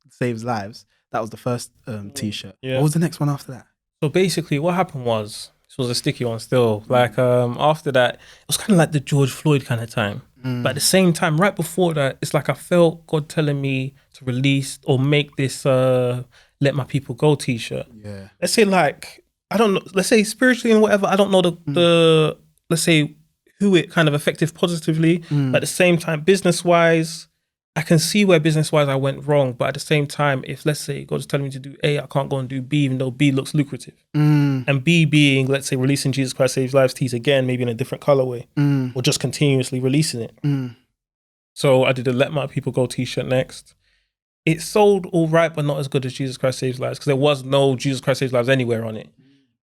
that was the first t-shirt. Yeah. What was the next one after that? So basically what happened was, this was a sticky one still. Like after that, it was kind of like the George Floyd kind of time. But at the same time, right before that, it's like I felt God telling me to release or make this Let My People Go t-shirt. Yeah. Let's say like, I don't know, let's say spiritually and whatever, I don't know the let's say who it kind of affected positively. But at the same time, business-wise, I can see where business-wise I went wrong. But at the same time, if let's say God's telling me to do A, I can't go and do B, even though B looks lucrative. And B being, let's say, releasing Jesus Christ Saves Lives tees again, maybe in a different colorway, or just continuously releasing it. So I did a Let My People Go t-shirt next. It sold all right, but not as good as Jesus Christ Saves Lives, because there was no Jesus Christ Saves Lives anywhere on it.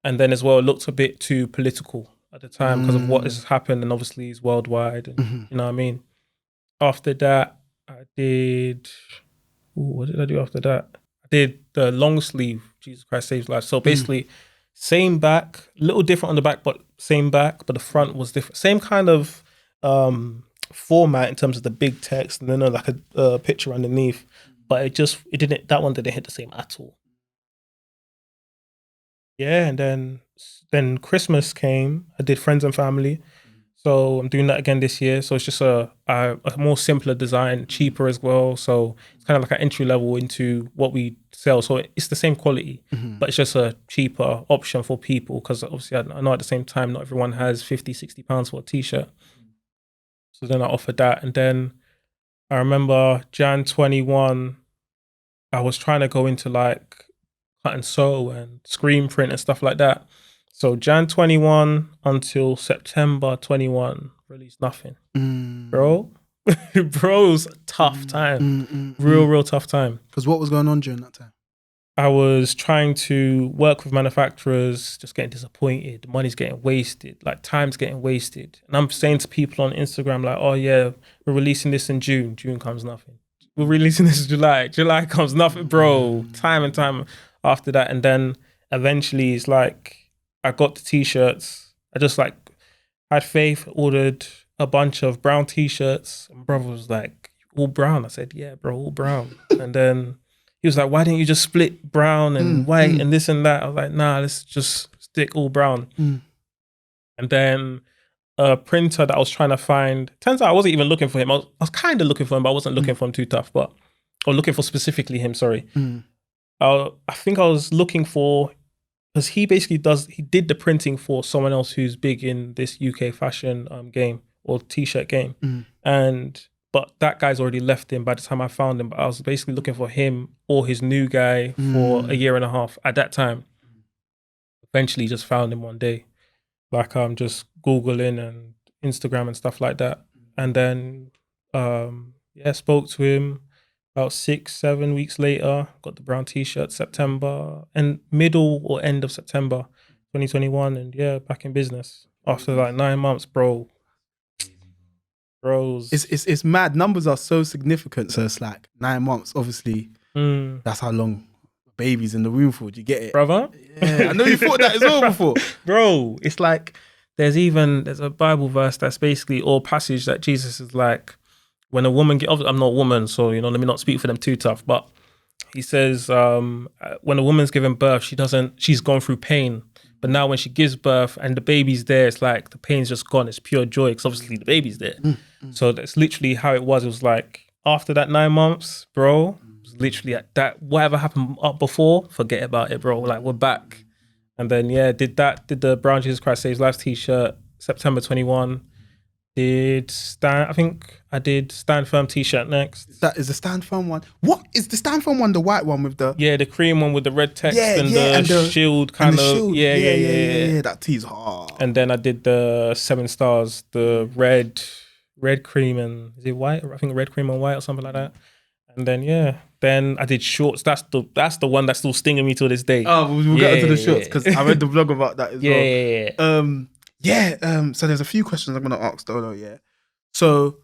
And then as well, it looked a bit too political at the time because of what has happened, and obviously it's worldwide, and you know what I mean? After that, I did, what did I do after that? I did the long sleeve Jesus Christ Saves Lives. So basically, same back, a little different on the back, but same back, but the front was different. Same kind of format in terms of the big text, and then like a picture underneath, but that one didn't hit the same at all. Yeah, and then Christmas came. I did Friends and Family. So I'm doing that again this year. So it's just a more simpler design, cheaper as well. So it's kind of like an entry level into what we sell. So it's the same quality, but it's just a cheaper option for people, because obviously I know at the same time not everyone has 50, 60 pounds for a t-shirt. So then I offered that. And then I remember Jan 21, I was trying to go into like cut and sew and screen print and stuff like that. So Jan 21 until September 21, released nothing. Bro, it was a tough time. Real tough time. Because what was going on during that time? I was trying to work with manufacturers, just getting disappointed. Money's getting wasted, like time's getting wasted. And I'm saying to people on Instagram, like, oh yeah, we're releasing this in June. June comes nothing. We're releasing this in July. July comes nothing, bro. Time and time after that. And then eventually it's like, I got the t-shirts. I just like had faith, ordered a bunch of brown t-shirts. And brother was like, all brown? I said, yeah, bro, all brown. And then he was like, why didn't you just split brown and white and this and that? I was like, nah, let's just stick all brown. And then a printer that I was trying to find, turns out I wasn't even looking for him. I was kind of looking for him, but I wasn't looking for him too tough, or looking for specifically him, sorry. I think I was looking for, because he did the printing for someone else who's big in this UK fashion game or t-shirt game. But that guy's already left him by the time I found him. But I was basically looking for him or his new guy for a year and a half at that time. Eventually just found him one day. Like just Googling and Instagram and stuff like that. And then spoke to him. About 6-7 weeks later, got the brown t-shirt, September, and middle or end of September 2021, and yeah, back in business after like 9 months, bro. Bros. It's mad. Numbers are so significant. So it's like 9 months, obviously. That's how long a baby's in the womb for. Do you get it? Brother? Yeah, I know you thought that as well before. Bro, it's like, there's a Bible verse that's basically, or passage that Jesus is like, when a woman I'm not a woman, so let me not speak for them too tough, but He says when a woman's giving birth, she's gone through pain. But now when she gives birth and the baby's there, it's like the pain's just gone. It's pure joy because obviously the baby's there. So that's literally how it was. It was like after that 9 months, bro, it was literally at that, whatever happened up before, forget about it, bro. Like we're back. And then, did the Brown Jesus Christ Saves Lives t-shirt, September 21. I think I did Stand Firm t-shirt next. That is the Stand Firm one. What is the Stand Firm one? The white one with the the cream one with the red text and the shield kind of. Shield. Yeah. That tee's hard. And then I did the 7 stars, the red cream and is it white? I think red cream and white or something like that. And then then I did shorts. That's the one that's still stinging me to this day. Oh, we'll get into the shorts because I read the blog about that as well. So there's a few questions I'm gonna ask Dolo. Yeah. So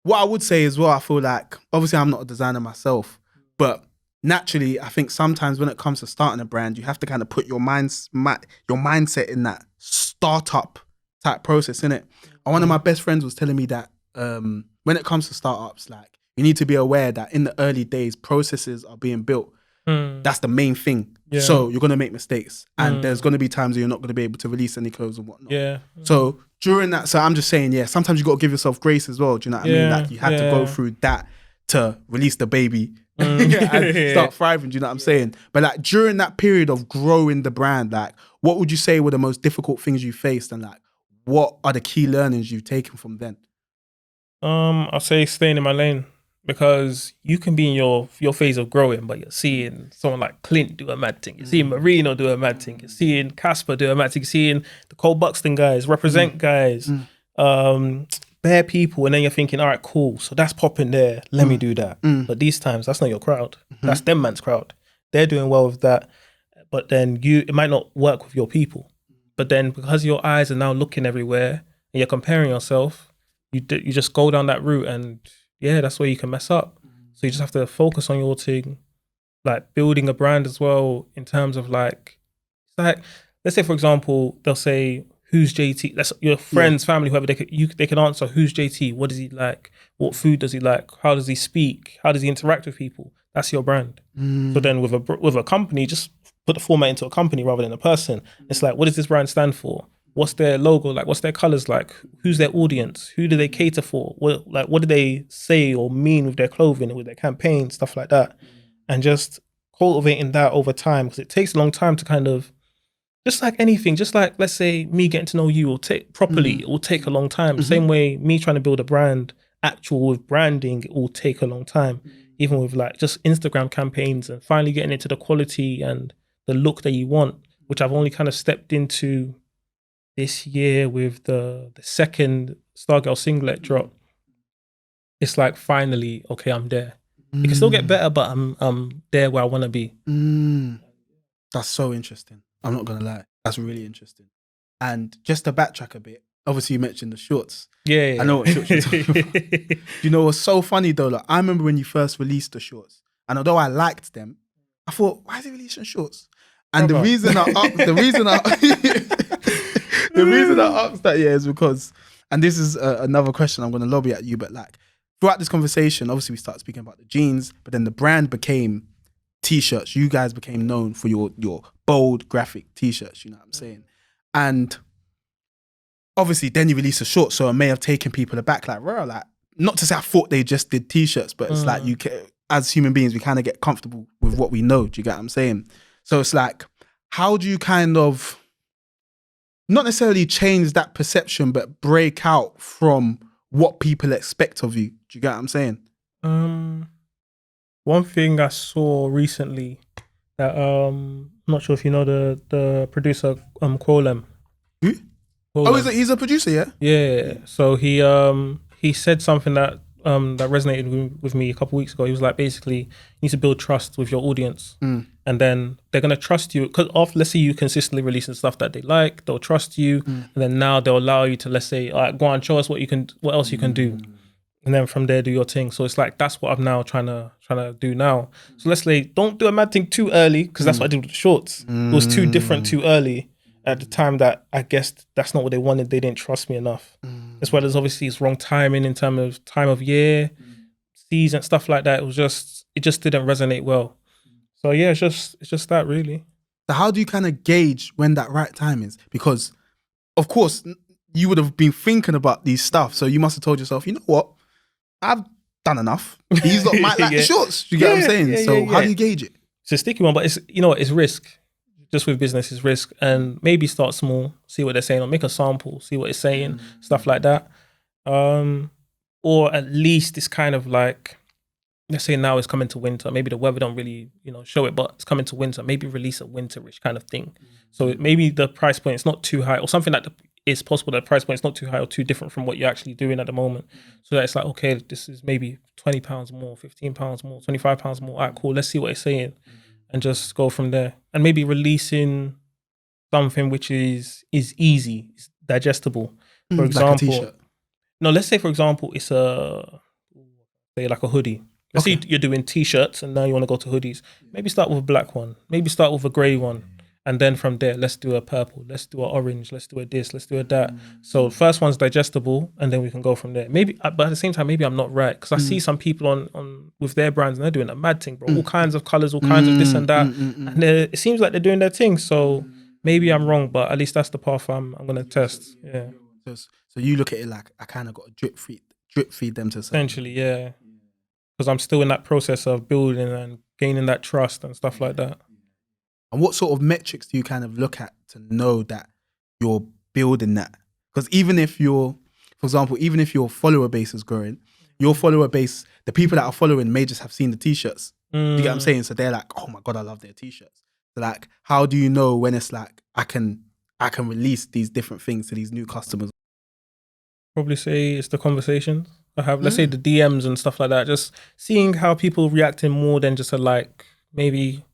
what I would say as well, I feel like obviously I'm not a designer myself, but naturally I think sometimes when it comes to starting a brand, you have to kind of put your mindset in that startup type process, innit? And one of my best friends was telling me that when it comes to startups, like you need to be aware that in the early days, processes are being built. That's the main thing. Yeah. So you're going to make mistakes and there's going to be times where you're not going to be able to release any clothes and whatnot. Yeah. So during that, so I'm just saying, sometimes you got to give yourself grace as well. Do you know what I mean? Like you had to go through that to release the baby and start thriving. Do you know what I'm saying? But like during that period of growing the brand, like what would you say were the most difficult things you faced and like what are the key learnings you've taken from then? I'll say staying in my lane. Because you can be in your phase of growing, but you're seeing someone like Clint do a mad thing. You're seeing Marino do a mad thing. You're seeing Casper do a mad thing. You're seeing the Cole Buxton guys, Represent guys, bare people. And then you're thinking, all right, cool. So that's popping there. Let me do that. But these times, that's not your crowd. That's them man's crowd. They're doing well with that. But then it might not work with your people. But then because your eyes are now looking everywhere and you're comparing yourself, you just go down that route and that's where you can mess up. So you just have to focus on your thing, like building a brand as well in terms of like let's say for example, they'll say, who's JT? That's your friends, family, whoever, they can answer, who's JT? What does he like? What food does he like? How does he speak? How does he interact with people? That's your brand. So then with a company, just put the format into a company rather than a person. It's like, what does this brand stand for? What's their logo like? What's their colors like? Who's their audience? Who do they cater for? What do they say or mean with their clothing, with their campaign, stuff like that? And just cultivating that over time, because it takes a long time to kind of, just like anything, just like let's say me getting to know you will take properly, it will take a long time. Same way me trying to build a brand, actual with branding, it will take a long time. Even with like just Instagram campaigns and finally getting into the quality and the look that you want, which I've only kind of stepped into this year with the second Stargirl singlet drop. It's like finally, okay, I'm there. It can still get better, but I'm there where I want to be. That's so interesting. I'm not gonna lie, that's really interesting. And just to backtrack a bit, obviously you mentioned the shorts. Yeah. I know what shorts you're talking about. You know what's so funny though? Like, I remember when you first released the shorts, and although I liked them, I thought, why is he releasing shorts? And the reason I asked that is because, and this is another question I'm going to lobby at you, but like throughout this conversation, obviously we started speaking about the jeans, but then the brand became t-shirts. You guys became known for your bold graphic t-shirts, you know what I'm saying? And obviously then you release a short, so it may have taken people aback, like, bro, like, not to say I thought they just did t-shirts, but it's like as human beings, we kind of get comfortable with what we know. Do you get what I'm saying? So it's like, how do you kind of not necessarily change that perception, but break out from what people expect of you? Do you get what I'm saying? One thing I saw recently that I'm not sure if you know the producer Quolem. Who? Quolem. Oh, he's a producer, yeah? Yeah. So he said something that resonated with me a couple of weeks ago. He was like, basically, you need to build trust with your audience, and then they're gonna trust you. Because let's say you consistently releasing stuff that they like, they'll trust you, and then now they'll allow you to, let's say, all right, go on, show us what else you can do, and then from there do your thing. So it's like that's what I'm now trying to do now. So let's say don't do a mad thing too early, because that's what I did with the shorts. It was too different too early. At the time that I guess that's not what they wanted. They didn't trust me enough. As well as obviously it's wrong timing in terms of time of year, season, stuff like that. It just didn't resonate well. So yeah, it's just that really. So how do you kind of gauge when that right time is? Because of course you would have been thinking about these stuff, so you must have told yourself, you know what, I've done enough. These lot might like the Yeah. shorts. You get what I'm saying? So how do you gauge it? It's a sticky one, but it's it's risk. Just with business, it's risk, and maybe start small, see what they're saying, or make a sample, see what it's saying, stuff like that. Or at least it's kind of like, let's say now it's coming to winter. Maybe the weather don't really, show it, but it's coming to winter. Maybe release a winterish kind of thing. So maybe the price point is not too high, or something that it's possible that the price point is not too high or too different from what you're actually doing at the moment. So that it's like, okay, this is maybe £20 more, £15 more, £25 more. All right, cool. Let's see what it's saying, and just go from there. And maybe releasing something which is easy, it's digestible. For example, like a t-shirt. no, let's say for example, it's like a hoodie. Let's say you're doing t-shirts and now you want to go to hoodies. Maybe start with a black one. Maybe start with a grey one. And then from there, let's do a purple. Let's do an orange. Let's do a this. Let's do a that. So first one's digestible, and then we can go from there. Maybe, but at the same time, maybe I'm not right, because I see some people on with their brands and they're doing a mad thing, bro. All kinds of colors, all kinds of this and that, and it seems like they're doing their thing. So maybe I'm wrong, but at least that's the path I'm gonna test. Yeah. So you look at it like, I kind of got to drip feed them to Essentially, yeah. Because I'm still in that process of building and gaining that trust and stuff like that. And what sort of metrics do you kind of look at to know that you're building that? Because even if for example, even if your follower base is growing, your follower base, the people that are following may just have seen the t-shirts. You get what I'm saying? So they're like, oh my God, I love their t-shirts. So like, how do you know when it's like, I can release these different things to these new customers? Probably say it's the conversations I have. Let's say the DMs and stuff like that. Just seeing how people reacting more than just a like, maybe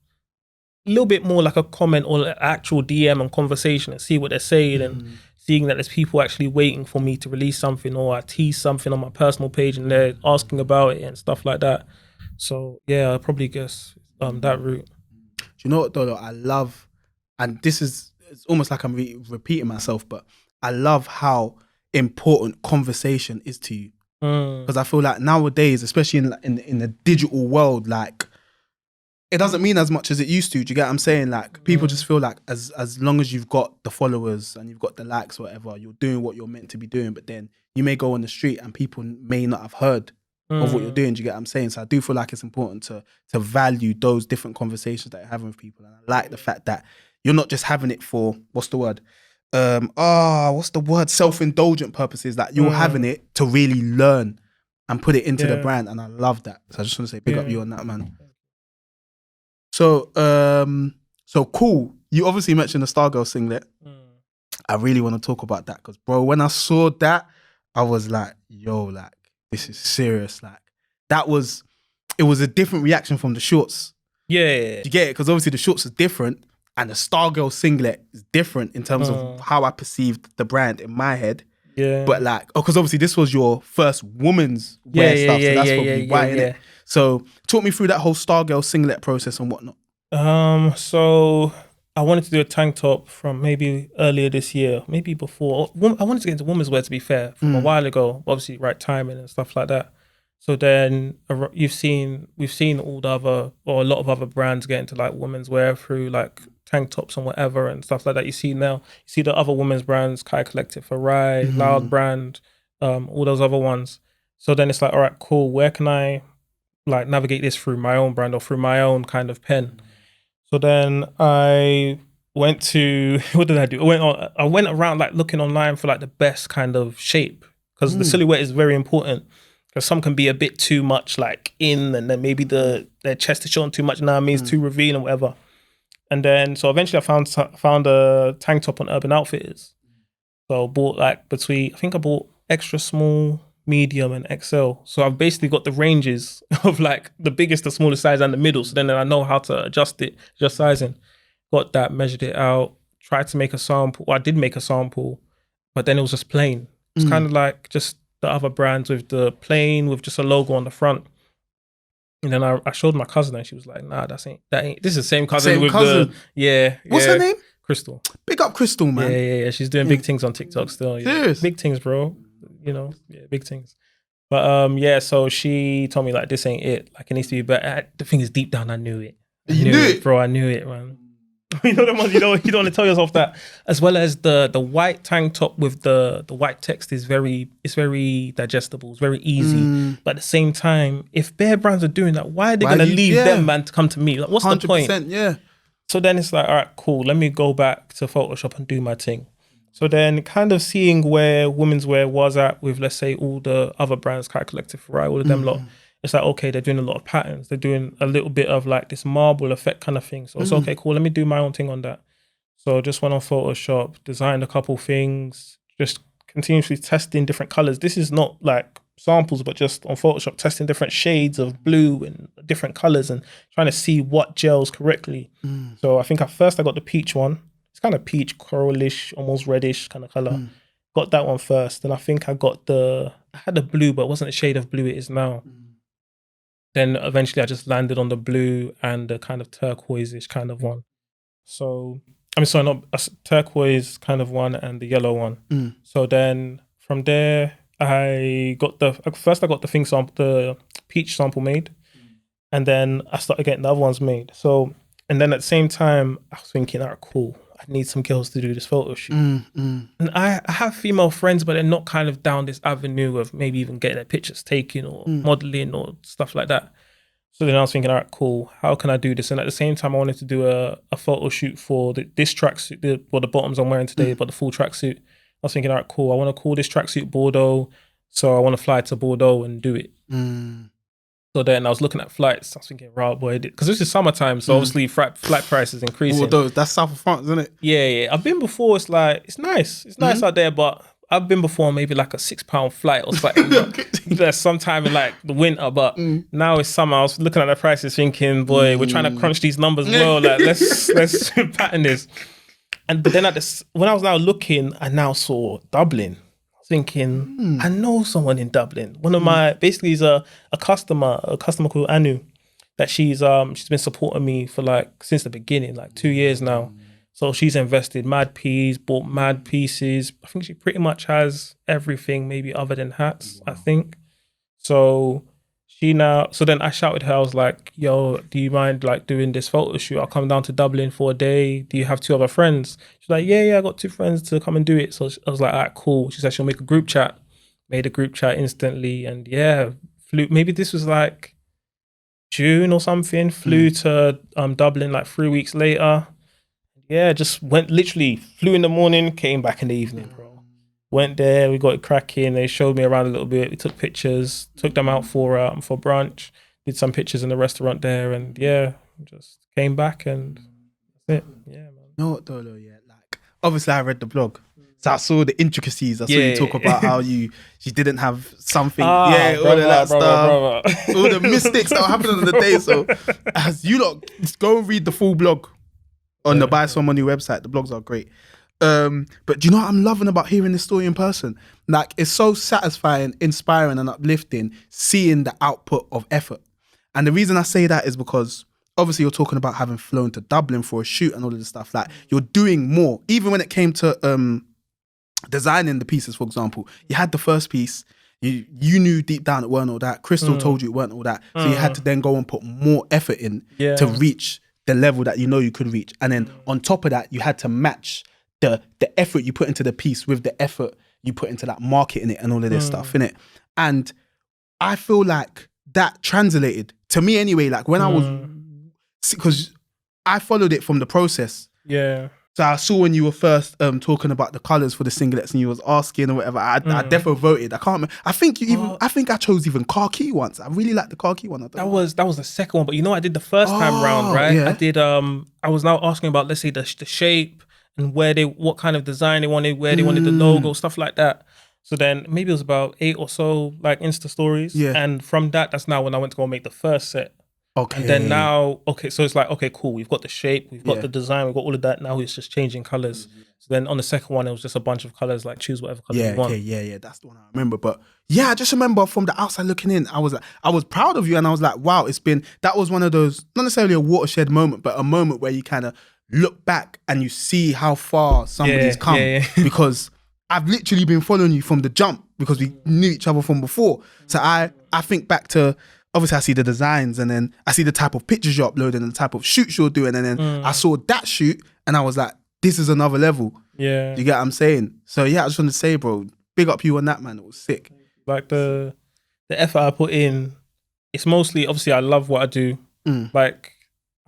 a little bit more like a comment or an actual DM and conversation, and see what they're saying, and seeing that there's people actually waiting for me to release something, or I tease something on my personal page and they're asking about it and stuff like that. So yeah, I'll probably guess that route. Do you know what, Dolo? I love, and it's almost like I'm repeating myself, but I love how important conversation is to you. Because I feel like nowadays, especially in the digital world, like, it doesn't mean as much as it used to. Do you get what I'm saying? Like, people just feel like as long as you've got the followers and you've got the likes, or whatever, you're doing what you're meant to be doing. But then you may go on the street and people may not have heard of what you're doing. Do you get what I'm saying? So I do feel like it's important to value those different conversations that you're having with people. And I like the fact that you're not just having it for, what's the word? Self-indulgent purposes. That you're having it to really learn and put it into the brand. And I love that. So I just want to say big up you on that, man. So cool. You obviously mentioned the Stargirl singlet. I really want to talk about that, because bro, when I saw that, I was like, yo, like, this is serious. Like, it was a different reaction from the shorts. Yeah. You get it? Because obviously the shorts is different, and the Stargirl singlet is different in terms of how I perceived the brand in my head. Yeah. But like, because obviously this was your first woman's wear stuff, so that's probably why, innit? So talk me through that whole Stargirl singlet process and whatnot. So I wanted to do a tank top from maybe earlier this year, maybe before. I wanted to get into women's wear, to be fair, from a while ago. Obviously, right timing and stuff like that. So then we've seen all the other, or a lot of other brands get into like women's wear through like tank tops and whatever and stuff like that. You see the other women's brands, Kai Collective, Farai, Loud Brand, all those other ones. So then it's like, all right, cool. Where can I like navigate this through my own brand or through my own kind of pen? So then I went to, what did I do? I went around like looking online for like the best kind of shape, because the silhouette is very important. Because some can be a bit too much like in, and then maybe their chest is showing too much now, means too revealing, whatever. And then so eventually I found a tank top on Urban Outfitters. So I bought I bought extra small, medium, and XL. So I've basically got the ranges of like the biggest, the smallest size, and the middle. So then I know how to adjust sizing. Got that, measured it out, tried to make a sample. Well, I did make a sample, but then it was just plain. It's kind of like just the other brands with the plain with just a logo on the front. And then I showed my cousin, and she was like, "Nah, that ain't. This is the same cousin with the What's her name? Crystal. Big up Crystal, man. Yeah. She's doing big things on TikTok still. Serious? Big things, bro. Big things. But so she told me like, this ain't it. Like, it needs to be better. The thing is, deep down, I knew it. You knew it, bro. I knew it, man. You know the ones you don't want to tell yourself that. As well as the white tank top with the white text is very digestible. It's very easy. But at the same time, if bare brands are doing that, why are they gonna leave them man to come to me? Like, what's the point? Yeah. So then it's like, all right, cool. Let me go back to Photoshop and do my thing. So then kind of seeing where women's wear was at with, let's say, all the other brands, Kai Collective, right, all of them lot. It's like, okay, they're doing a lot of patterns. They're doing a little bit of like this marble effect kind of thing. So it's okay, cool. Let me do my own thing on that. So just went on Photoshop, designed a couple things, just continuously testing different colors. This is not like samples, but just on Photoshop, testing different shades of blue and different colors and trying to see what gels correctly. So I think at first I got the peach one. It's kind of peach, coralish, almost reddish kind of color. Got that one first. Then I think I had the blue, but it wasn't the shade of blue it is now. Then eventually I just landed on the blue and the kind of turquoise-ish kind of one. So, not a turquoise kind of one and the yellow one. So then from there, I got the peach sample made. And then I started getting the other ones made. So, and then at the same time, I was thinking, all right, cool. I need some girls to do this photo shoot. And I have female friends, but they're not kind of down this avenue of maybe even getting their pictures taken or modeling or stuff like that. So then I was thinking, all right, cool. How can I do this? And at the same time, I wanted to do a photo shoot for this tracksuit, the bottoms I'm wearing today, but the full tracksuit. I was thinking, all right, cool. I want to call this tracksuit Bordeaux. So I want to fly to Bordeaux and do it. So then I was looking at flights. I was thinking, right, boy, because this is summertime, so obviously flight prices increasing. Bordeaux, that's south of France, isn't it? Yeah. I've been before. It's like it's nice. It's nice out there, but I've been before maybe like a £6 flight or something. There's sometime in like the winter, but now it's summer. I was looking at the prices, thinking, boy, we're trying to crunch these numbers well. Like let's pattern this. But then when I was now looking, I now saw Dublin. Thinking, I know someone in Dublin. One of my basically is a customer called Anu, that she's been supporting me for like since the beginning, like 2 years now. So she's invested mad peas, bought mad pieces. I think she pretty much has everything, maybe other than hats, I think. So then I shouted her, I was like, yo, do you mind like doing this photo shoot? I'll come down to Dublin for a day. Do you have 2 other friends? She's like, yeah, I got 2 friends to come and do it. So I was like, all right, cool. She said she'll make a group chat. Made a group chat instantly. And yeah, flew, maybe this was like June or something, flew to Dublin like 3 weeks later. Yeah, just flew in the morning, came back in the evening, bro. Went there, we got it cracking. They showed me around a little bit. We took pictures, took them out for brunch, did some pictures in the restaurant there, and yeah, just came back and that's it. Yeah, man. No, what, Dolo, yeah. Like, obviously, I read the blog, so I saw the intricacies. I saw you talk about how you didn't have something. All of that stuff, all the mistakes that were happening on the day. So, as you lot go and read the full blog on the BySunmonu website. The blogs are great. But do you know what I'm loving about hearing this story in person? Like, it's so satisfying, inspiring and uplifting seeing the output of effort. And the reason I say that is because obviously you're talking about having flown to Dublin for a shoot and all of this stuff. Like, you're doing more. Even when it came to designing the pieces, for example, you had the first piece, you knew deep down it weren't all that. Crystal told you it weren't all that. So you had to then go and put more effort in to reach the level that you know you could reach. And then on top of that, you had to match the effort you put into the piece with the effort you put into that marketing it and all of this stuff, innit? And I feel like that translated to me anyway, like when I was, because I followed it from the process. Yeah. So I saw when you were first talking about the colours for the singlets and you was asking or whatever, I defo voted. I can't remember. I think I chose even khaki once. I really like the khaki one. That was the second one, but you know I did the first time round, right? Yeah. I did I was now asking about, let's say, the shape and what kind of design they wanted, where they wanted the logo, stuff like that. So then maybe it was about 8 or so like Insta stories. Yeah. And from that's now when I went to go make the first set. Okay. And then now, so it's like, okay, cool. We've got the shape, we've got the design, we've got all of that. Now it's just changing colors. So then on the second one, it was just a bunch of colors, like choose whatever color you want. Yeah. That's the one I remember. But yeah, I just remember from the outside looking in, I was proud of you, and I was like, wow, that was one of those, not necessarily a watershed moment, but a moment where you kind of look back and you see how far somebody's come. Because I've literally been following you from the jump because we knew each other from before. So I think back to obviously I see the designs, and then I see the type of pictures you're uploading and the type of shoots you're doing, and then I saw that shoot and I was like, this is another level. Yeah. You get what I'm saying? So yeah, I just want to say, bro, big up you on that, man. It was sick. Like the effort I put in, it's mostly, obviously I love what I do. Like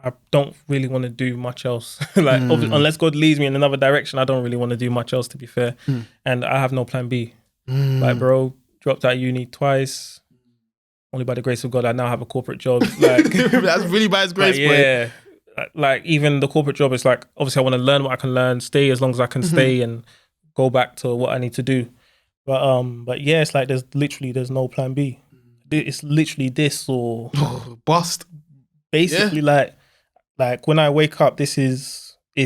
I don't really want to do much else. Like unless God leads me in another direction, I don't really want to do much else, to be fair. And I have no plan B. Like, bro, dropped out of uni twice. Only by the grace of God, I now have a corporate job. Like that's really by His grace, yeah. Like even the corporate job, it's like, obviously I want to learn what I can learn, stay as long as I can stay, and go back to what I need to do. But yeah, it's like there's no plan B. It's literally this or bust. Basically, like when I wake up, it's I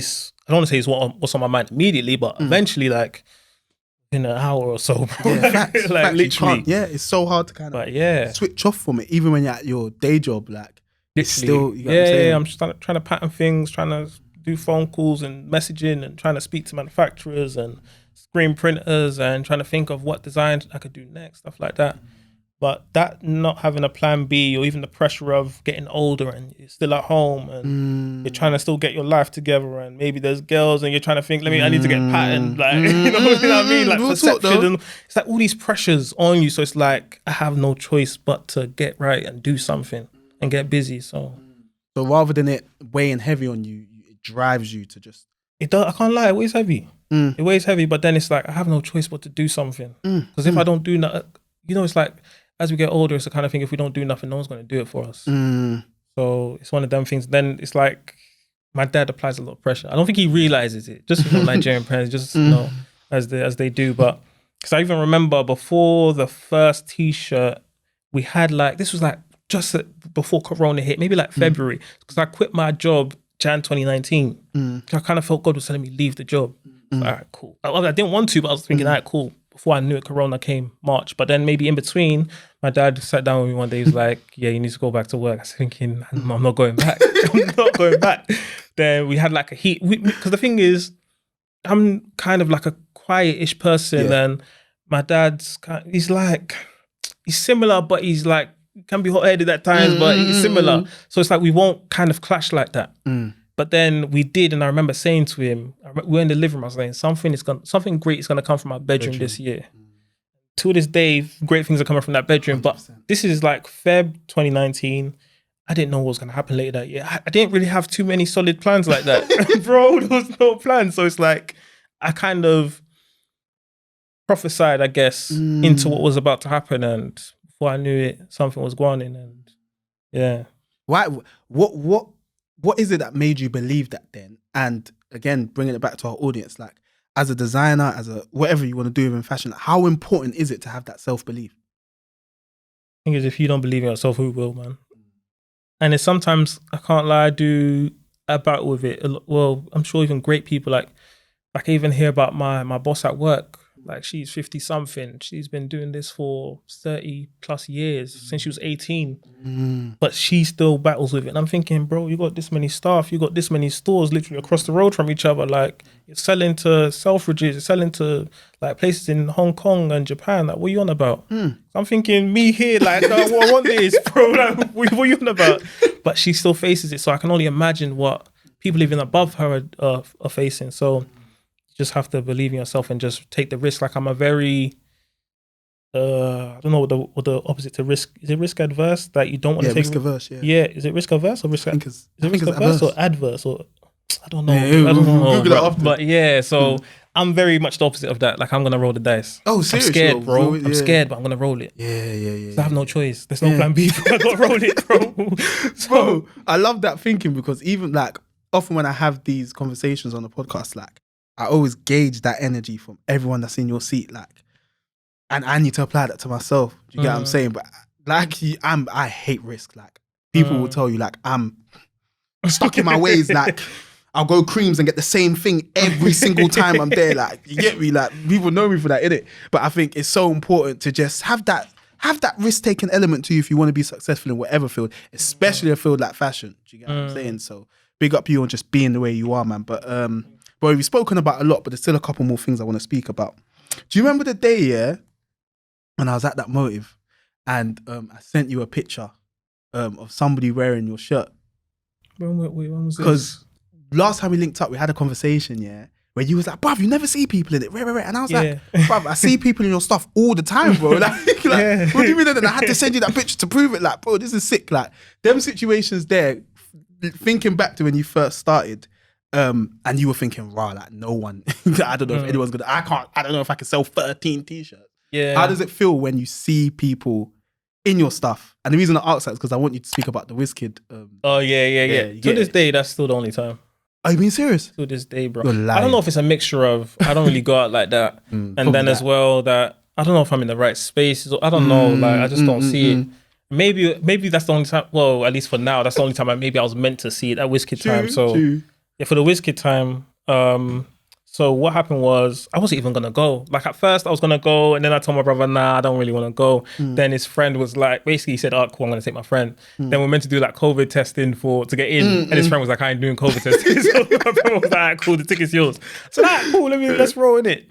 don't want to say it's what's on my mind immediately, but eventually, like in an hour or so, bro. Yeah, facts, like facts, literally. yeah, it's so hard to kind of switch off from it, even when you're at your day job. Like it's still, you know what I'm saying? I'm just trying to pattern things, trying to do phone calls and messaging, and trying to speak to manufacturers and screen printers, and trying to think of what design I could do next, stuff like that. But that not having a plan B, or even the pressure of getting older and you're still at home and you're trying to still get your life together, and maybe there's girls and you're trying to think, I need to get patterned, like you know what I mean? Like perception, and it's like all these pressures on you. So it's like I have no choice but to get right and do something and get busy. So rather than it weighing heavy on you, it drives you to just. It does. I can't lie. It weighs heavy. It weighs heavy, but then it's like I have no choice but to do something. Because if I don't do nothing, it's like, as we get older, it's the kind of thing, if we don't do nothing, no one's going to do it for us. So it's one of them things. Then it's like, my dad applies a lot of pressure. I don't think he realizes it, just Nigerian parents, just as they do. But because I even remember before the first t-shirt, we had this was just before Corona hit, maybe February, because I quit my job Jan 2019. I kind of felt God was telling me, leave the job. All right, cool. I didn't want to, but I was thinking, all right, cool. Before I knew it, Corona came March. But then maybe in between, my dad sat down with me one day. He was like, yeah, you need to go back to work. I was thinking, I'm not going back. I'm not going back. Then we had a heat. Because the thing is, I'm kind of a quiet-ish person. And my dad's he's similar, but he's can be hot-headed at times, but he's similar. So it's we won't kind of clash like that. But then we did, and I remember saying to him, we were in the living room, I was saying, something great is going to come from our bedroom this year. To this day, great things are coming from that bedroom. 100%. But this is Feb 2019. I didn't know what was going to happen later that year. I didn't really have too many solid plans like that. Bro, there was no plan. So it's I kind of prophesied, I guess, into what was about to happen. And before I knew it, something was going on. And yeah. Why? What is it that made you believe that then? And again, bringing it back to our audience, as a designer, as a whatever you want to do within fashion, how important is it to have that self-belief? I think if you don't believe in yourself, who will, man? And it's sometimes, I can't lie, I do a battle with it. Well, I'm sure even great people, I can even hear about my boss at work. She's 50 something. She's been doing this for 30 plus years since she was 18. But she still battles with it. And I'm thinking, bro, you got this many staff, you got this many stores literally across the road from each other. You're selling to Selfridges, you're selling to places in Hong Kong and Japan. What are you on about? I'm thinking, me here, no, I want this, bro. What are you on about? But she still faces it. So I can only imagine what people even above her are facing. So just have to believe in yourself and just take the risk. I'm a very, I don't know what the opposite to risk is. It risk adverse that you don't want to take risk averse. Yeah, is it risk averse or risk? Is it risk adverse or adverse or I don't know. Yeah, I don't know. Google it after. But yeah, so I'm very much the opposite of that. I'm gonna roll the dice. Oh, seriously? I'm scared, bro. I'm scared, but I'm gonna roll it. Yeah. I have no choice. There's no plan B. I gotta roll it, bro. Bro, I love that thinking because even often when I have these conversations on the podcast, I always gauge that energy from everyone that's in your seat, and I need to apply that to myself. Do you get what I'm saying? But I hate risk. People will tell you I'm stuck in my ways. I'll go creams and get the same thing every single time I'm there. You get me? People know me for that, innit? But I think it's so important to just have that risk-taking element to you if you want to be successful in whatever field, especially a field like fashion. Do you get what I'm saying? So big up you on just being the way you are, man. But we've spoken about a lot, but there's still a couple more things I want to speak about. Do you remember the day, when I was at that motive and I sent you a picture of somebody wearing your shirt. When was this? Because last time we linked up, we had a conversation, yeah, where you was like, bruv, you never see people in it. Right. And I was like, bruv, I see people in your stuff all the time, bro. Like, what do you mean? And I had to send you that picture to prove it. Like, bro, this is sick. Like, them situations there, thinking back to when you first started, and you were thinking, rah, like no one, I don't know if anyone's gonna, I don't know if I can sell 13 t-shirts. Yeah. How does it feel when you see people in your stuff? And the reason I ask that is because I want you to speak about the WizKid. Oh yeah. To this day, that's still the only time. Are you being serious? To this day, bro. You're lying. I don't know if it's a mixture of, I don't really go out like that. And then as well that, I don't know if I'm in the right spaces. I don't know. Like, I just don't see it. Maybe that's the only time, well, at least for now, that's the only time I was meant to see it at WizKid time. So yeah, for the WizKid time, so what happened was I wasn't even gonna go. Like at first I was gonna go, and then I told my brother, nah, I don't really want to go. Then his friend was like, basically he said, oh cool, I'm gonna take my friend. Then we're meant to do like COVID testing to get in, and his friend was like, I ain't doing COVID testing. So my brother was like, cool, the ticket's yours. So like, cool, let's roll in it.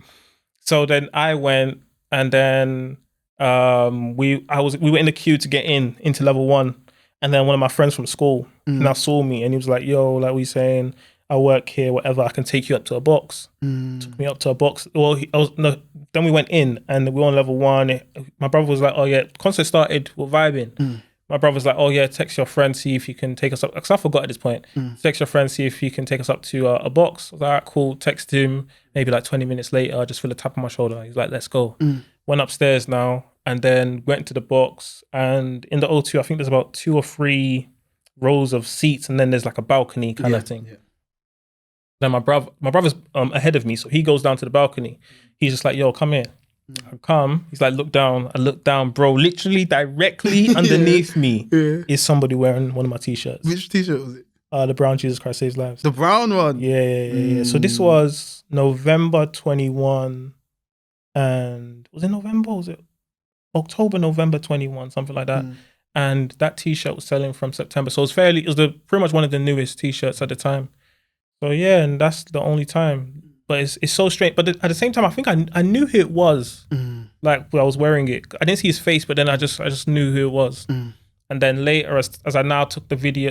So then I went, and then we were in the queue to get into level 1, and then one of my friends from school now saw me, and he was like, yo, like, what you saying? I work here, whatever, I can take you up to a box. Took me up to a box. Well, then we went in, and we were on level 1. My brother was like, oh yeah, concert started, we're vibing. My brother's like, oh yeah, text your friend, see if you can take us up. Because I forgot at this point. Text your friend, see if you can take us up to a box. I was like, all right, cool. Text him. Maybe like 20 minutes later, I just feel a tap on my shoulder. He's like, let's go. Went upstairs now, and then went to the box. And in the O2, I think there's about 2 or 3 rows of seats, and then there's like a balcony kind of thing. Then my brother's ahead of me, so he goes down to the balcony. He's just like, yo, come here. I come. He's like, look down. I look down, bro. Literally directly underneath me is somebody wearing one of my t-shirts. Which t-shirt was it? The brown Jesus Christ Saves Lives. The brown one? Yeah. So this was November 21, and was it November? Or was it October, November 21, something like that? And that t-shirt was selling from September. So it was pretty much one of the newest t-shirts at the time. So yeah, and that's the only time. But it's so strange. But at the same time, I think I knew who it was. Like when I was wearing it, I didn't see his face, but then I just knew who it was. And then later, as I now took the video,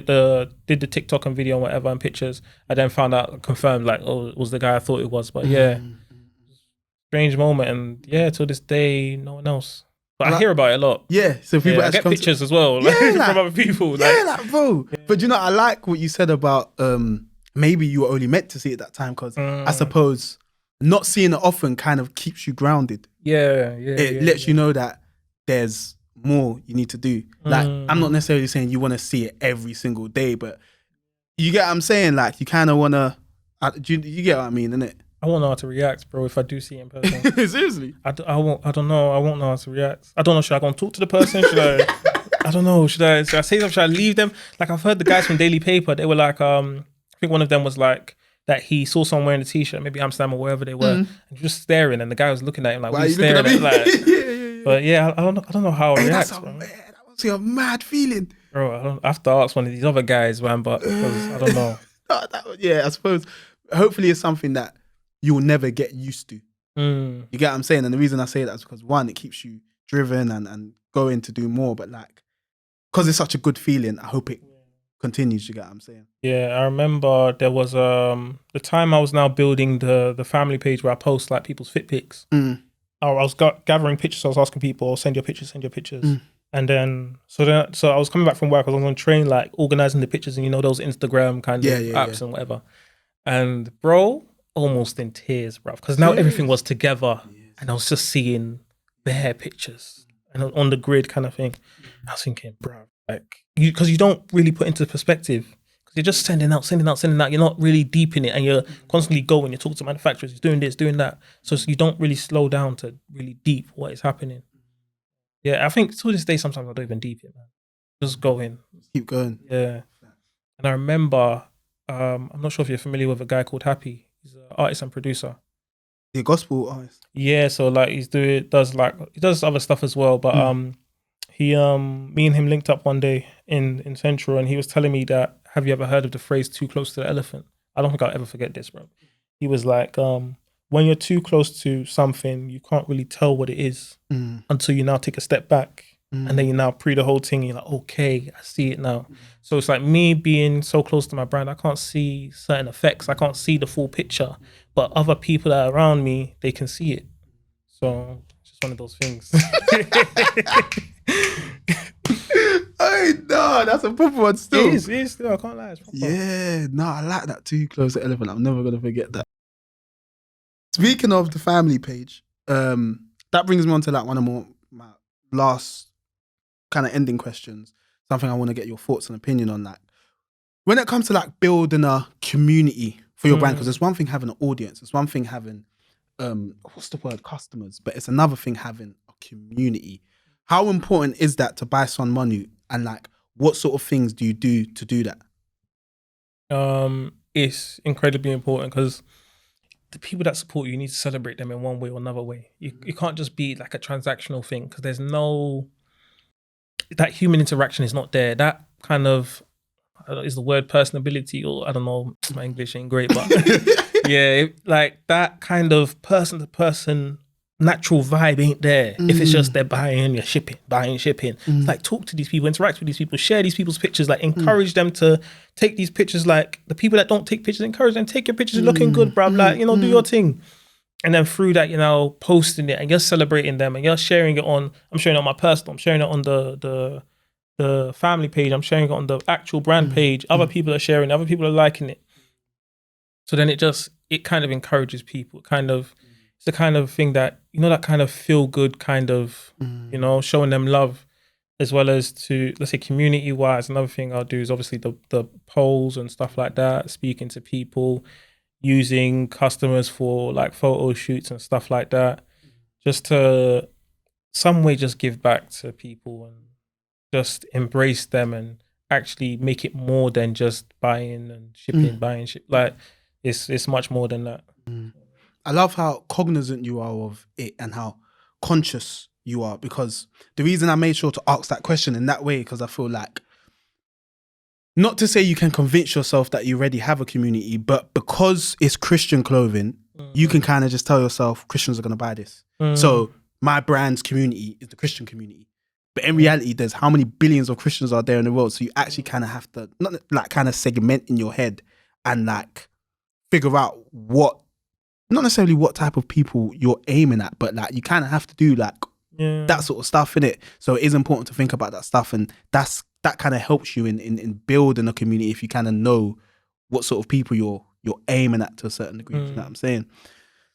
did the TikTok and video and whatever and pictures, I then found out, confirmed, like, oh, it was the guy I thought it was. But yeah, strange moment. And yeah, to this day, no one else. But I hear about it a lot. Yeah, so people I get pictures as well, like, from other people. Bro. But you know, I like what you said about maybe you were only meant to see it that time, because I suppose not seeing it often kind of keeps you grounded. It lets you know that there's more you need to do. Like, I'm not necessarily saying you want to see it every single day, but you get what I'm saying? Like, you kind of want to, you get what I mean, innit? I won't know how to react, bro, if I do see it in person. Seriously? I don't know. I won't know how to react. I don't know, should I go and talk to the person? Should I don't know. Should I say something? Should I leave them? Like, I've heard the guys from Daily Paper, they were like, I think one of them was like, that he saw someone wearing a t-shirt, maybe Amsterdam or wherever they were, and just staring, and the guy was looking at him like, what are you staring at? Like, but yeah, I don't know how I react. That must be a mad feeling. Bro, I have to ask one of these other guys, man, but I don't know. Yeah, I suppose, hopefully it's something that you'll never get used to. You get what I'm saying? And the reason I say that is because, one, it keeps you driven and going to do more, but like, because it's such a good feeling, I hope it continues. You get what I'm saying? Yeah, I remember there was the time I was now building the family page where I post like people's fit pics. I was gathering pictures. I was asking people, send your pictures. And then so I was coming back from work. I was on train, like organizing the pictures, and you know those Instagram kind of apps and whatever. And bro, almost in tears, bro, because now everything was together, and I was just seeing bare pictures and on the grid kind of thing. I was thinking, bro, like, because you don't really put into perspective, because you're just sending out. You're not really deep in it, and you're constantly going. You're talking to manufacturers, you're doing this, doing that. So you don't really slow down to really deep what is happening. Yeah, I think to this day, sometimes I don't even deep it, man. Just go in. Keep going. Yeah. And I remember, I'm not sure if you're familiar with a guy called Happy. He's an artist and producer. The gospel artist. Yeah, so like he does other stuff as well, but me and him linked up one day in Central, and he was telling me that, have you ever heard of the phrase "too close to the elephant"? I don't think I'll ever forget this, bro. He was like, when you're too close to something, you can't really tell what it is until you now take a step back And then you now pre the whole thing, you're like, okay, I see it now. So it's like me being so close to my brand, I can't see certain effects. I can't see the full picture. But other people that are around me, they can see it. So it's just one of those things. Hey, no, that's a proper one still. It is still, I can't lie. It's proper. Yeah, no, I like that too. Close the elephant. I'm never gonna forget that. Speaking of the family page, that brings me on to like one of my last kind of ending questions. Something I want to get your thoughts and opinion on that. When it comes to like building a community for your brand, because it's one thing having an audience, it's one thing having what's the word, customers, but it's another thing having a community. How important is that to BySunmonu, and like what sort of things do you do to do that? It's incredibly important because the people that support you, you need to celebrate them in one way or another way. You can't just be like a transactional thing, because there's no, that human interaction is not there. That kind of, is the word personability, or I don't know, my English ain't great, but yeah, like that kind of person to person natural vibe ain't there. If it's just they're buying and you're shipping. It's like, talk to these people, interact with these people, share these people's pictures, like encourage them to take these pictures. Like the people that don't take pictures, encourage them, take your pictures, looking good, bruv. Like, do your thing. And then through that, posting it and you're celebrating them and you're sharing it on, I'm sharing it on my personal, I'm sharing it on the family page, I'm sharing it on the actual brand page. Other people are sharing, other people are liking it. So then it kind of encourages people. It's the kind of thing that, that kind of feel good kind of, showing them love, as well as to, let's say, community wise. Another thing I'll do is obviously the polls and stuff like that, speaking to people, using customers for like photo shoots and stuff like that, just to some way just give back to people and just embrace them and actually make it more than just buying and shipping, like it's much more than that. I love how cognizant you are of it and how conscious you are, because the reason I made sure to ask that question in that way, because I feel like, not to say you can convince yourself that you already have a community, but because it's Christian clothing, you can kind of just tell yourself Christians are going to buy this. So my brand's community is the Christian community. But in reality, there's how many billions of Christians are there in the world. So you actually kind of have to, not like kind of segment in your head and like figure out not necessarily what type of people you're aiming at, but like you kind of have to do like that sort of stuff in it. So it is important to think about that stuff, and that kind of helps you in building a community if you kind of know what sort of people you're aiming at to a certain degree. You know what I'm saying?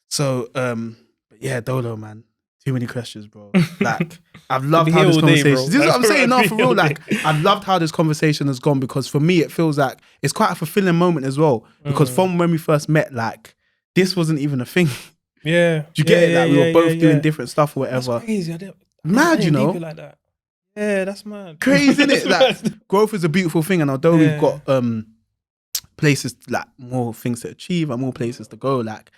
So but yeah, Dolo, man, too many questions, bro. Like I've loved how this conversation. This is what I'm saying. No, for real. Like I've loved how this conversation has gone, because for me it feels like it's quite a fulfilling moment as well. Because from when we first met, like this wasn't even a thing. Yeah. Do you get it? Like we were both doing different stuff or whatever. That's crazy. I mad, like that. Yeah, that's mad. Crazy, isn't it? Like growth is a beautiful thing, and although we've got places, like more things to achieve and more places to go, like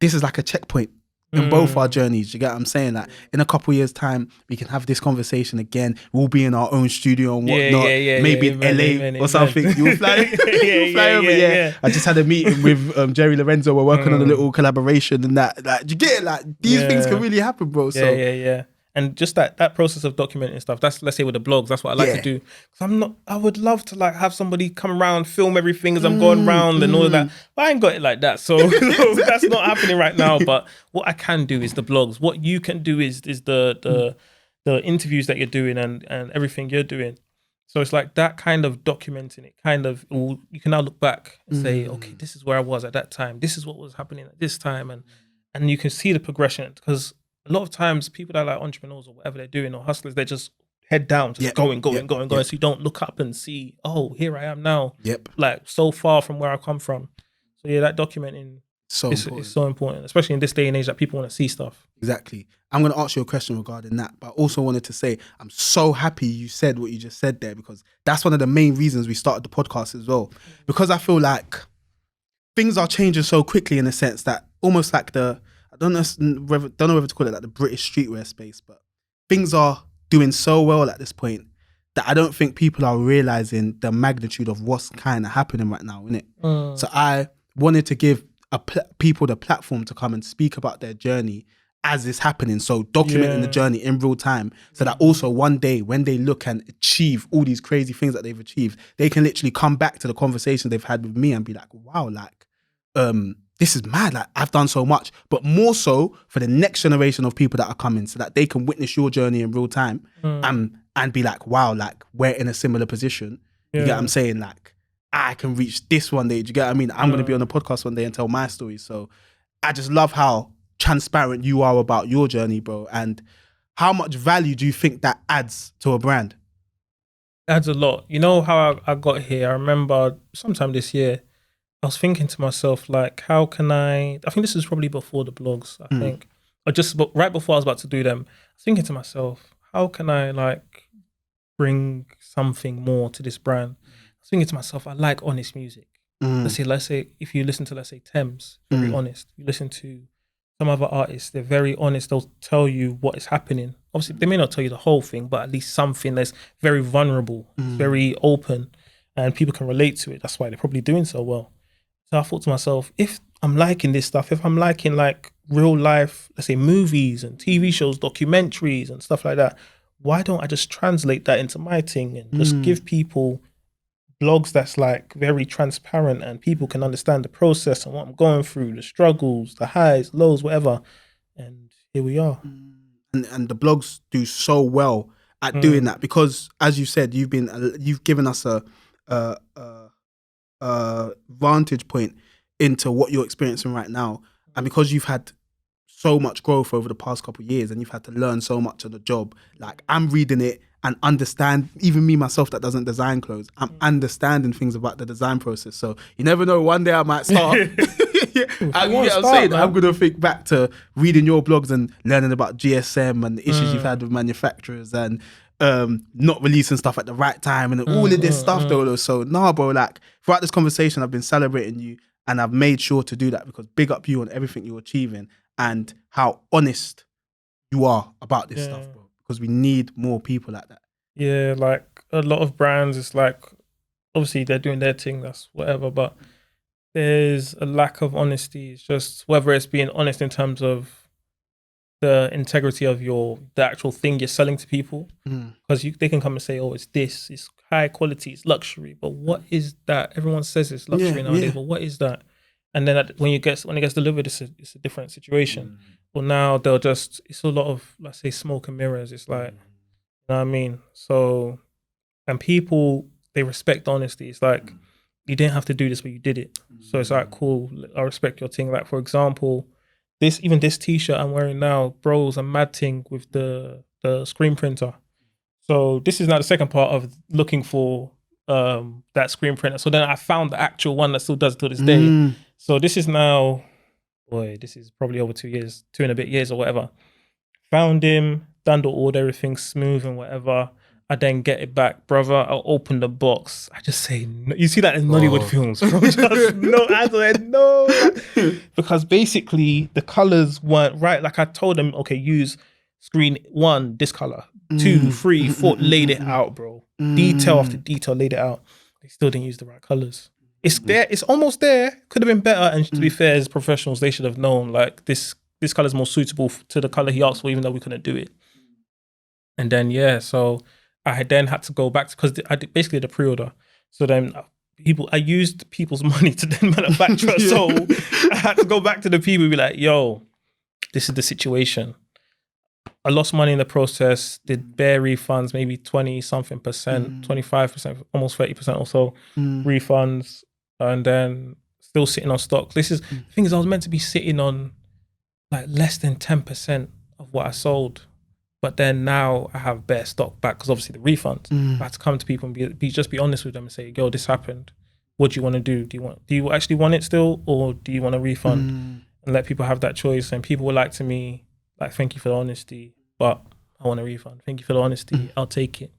this is like a checkpoint in both our journeys. You get what I'm saying? Like in a couple years time, we can have this conversation again. We'll be in our own studio and whatnot. Maybe in LA or something. You'll fly, you'll fly over. Yeah. I just had a meeting with Jerry Lorenzo. We're working on a little collaboration and that. Like, do you get it? Like these things can really happen, bro. Yeah. And just that process of documenting stuff, that's, let's say with the blogs, that's what I like to do. Cause I would love to like have somebody come around, film everything as I'm going around and all of that. But I ain't got it like that. So that's not happening right now. But what I can do is the blogs. What you can do is the interviews that you're doing and everything you're doing. So it's like that kind of documenting it, you can now look back and say, okay, this is where I was at that time. This is what was happening at this time. And you can see the progression, because a lot of times people that are like entrepreneurs or whatever they're doing or hustlers, they're just head down, just going. So you don't look up and see, oh, here I am now. Like so far from where I come from. So yeah, that documenting is so important, especially in this day and age that people want to see stuff. Exactly. I'm going to ask you a question regarding that, but I also wanted to say, I'm so happy you said what you just said there, because that's one of the main reasons we started the podcast as well. Because I feel like things are changing so quickly, in a sense that almost like I don't know whether to call it like the British streetwear space, but things are doing so well at this point that I don't think people are realizing the magnitude of what's kind of happening right now, innit? So I wanted to give people the platform to come and speak about their journey as it's happening. So documenting the Yeah. journey in real time, so that also one day when they look and achieve all these crazy things that they've achieved, they can literally come back to the conversation they've had with me and be like, wow, like, this is mad. Like, I've done so much, but more so for the next generation of people that are coming, so that they can witness your journey in real time and be like, wow, like, we're in a similar position. You get what I'm saying? Like, I can reach this one day. Do you get what I mean? I'm going to be on a podcast one day and tell my story. So I just love how transparent you are about your journey, bro. And how much value do you think that adds to a brand? Adds a lot. You know how I got here? I remember sometime this year, I was thinking to myself, like, how can I think this is probably before the blogs, I think. Or just right before I was about to do them. I was thinking to myself, how can I like bring something more to this brand? I was thinking to myself, I like honest music. Let's say if you listen to, let's say, Thames, very honest. You listen to some other artists, they're very honest. They'll tell you what is happening. Obviously, they may not tell you the whole thing, but at least something that's very vulnerable, very open, and people can relate to it. That's why they're probably doing so well. So I thought to myself, if I'm liking this stuff, if I'm liking like real life, let's say movies and TV shows, documentaries and stuff like that, why don't I just translate that into my thing and just give people blogs that's like very transparent and people can understand the process and what I'm going through, the struggles, the highs, lows, whatever. And here we are. And the blogs do so well at doing that, because as you said, you've given us a vantage point into what you're experiencing right now. And because you've had so much growth over the past couple of years and you've had to learn so much on the job, like, I'm reading it and understand, even me myself that doesn't design clothes, I'm understanding things about the design process. So you never know, one day I might start. I'm going to think back to reading your blogs and learning about GSM and the issues you've had with manufacturers and not releasing stuff at the right time and all of this stuff, Dolo. So nah, bro, like, throughout this conversation, I've been celebrating you and I've made sure to do that, because big up you on everything you're achieving and how honest you are about this stuff, bro. Because we need more people like that. Yeah, like a lot of brands, it's like, obviously they're doing their thing, that's whatever, but there's a lack of honesty. It's just whether it's being honest in terms of the integrity of the actual thing you're selling to people, because they can come and say, oh, it's high quality, it's luxury, but what is that? Everyone says it's luxury nowadays, but what is that? And then when it gets delivered, it's a different situation. But now it's a lot of, let's say, smoke and mirrors. It's like, you know what I mean? So, and people, they respect honesty. It's like, you didn't have to do this, but you did it. So it's like, cool, I respect your thing. Like, for example, this t-shirt I'm wearing now, bro, is a mad thing with the screen printer. So this is now the second part of looking for that screen printer. So then I found the actual one that still does it to this day. So this is now, this is probably over 2 years, 2 and a bit years or whatever. Found him, done the order, everything smooth and whatever. I then get it back, brother. I'll open the box. I just say, no. You see that in Nollywood films, bro? Just no, I said no. Because basically the colors weren't right. Like, I told them, okay, use screen 1, this color, 2, 3, 4, laid it out, bro. Detail after detail, laid it out. They still didn't use the right colors. It's there. It's almost there. Could have been better. And to be fair, as professionals, they should have known, like, this color is more suitable to the color he asked for, even though we couldn't do it. And then, so I then had to go back because I did basically the pre-order. So then I used people's money to then manufacture. So I had to go back to the people and be like, yo, this is the situation. I lost money in the process, did bare refunds, maybe 20 something percent, 25%, almost 30% or so refunds, and then still sitting on stock. The thing is, I was meant to be sitting on like less than 10% of what I sold. But then now I have bare stock back because obviously the refunds. I had to come to people and be honest with them and say, yo, this happened. What do you want to do? Do you actually want it still, or do you want a refund? And let people have that choice. And people were like to me, like, thank you for the honesty, but I want a refund. Thank you for the honesty. I'll take it.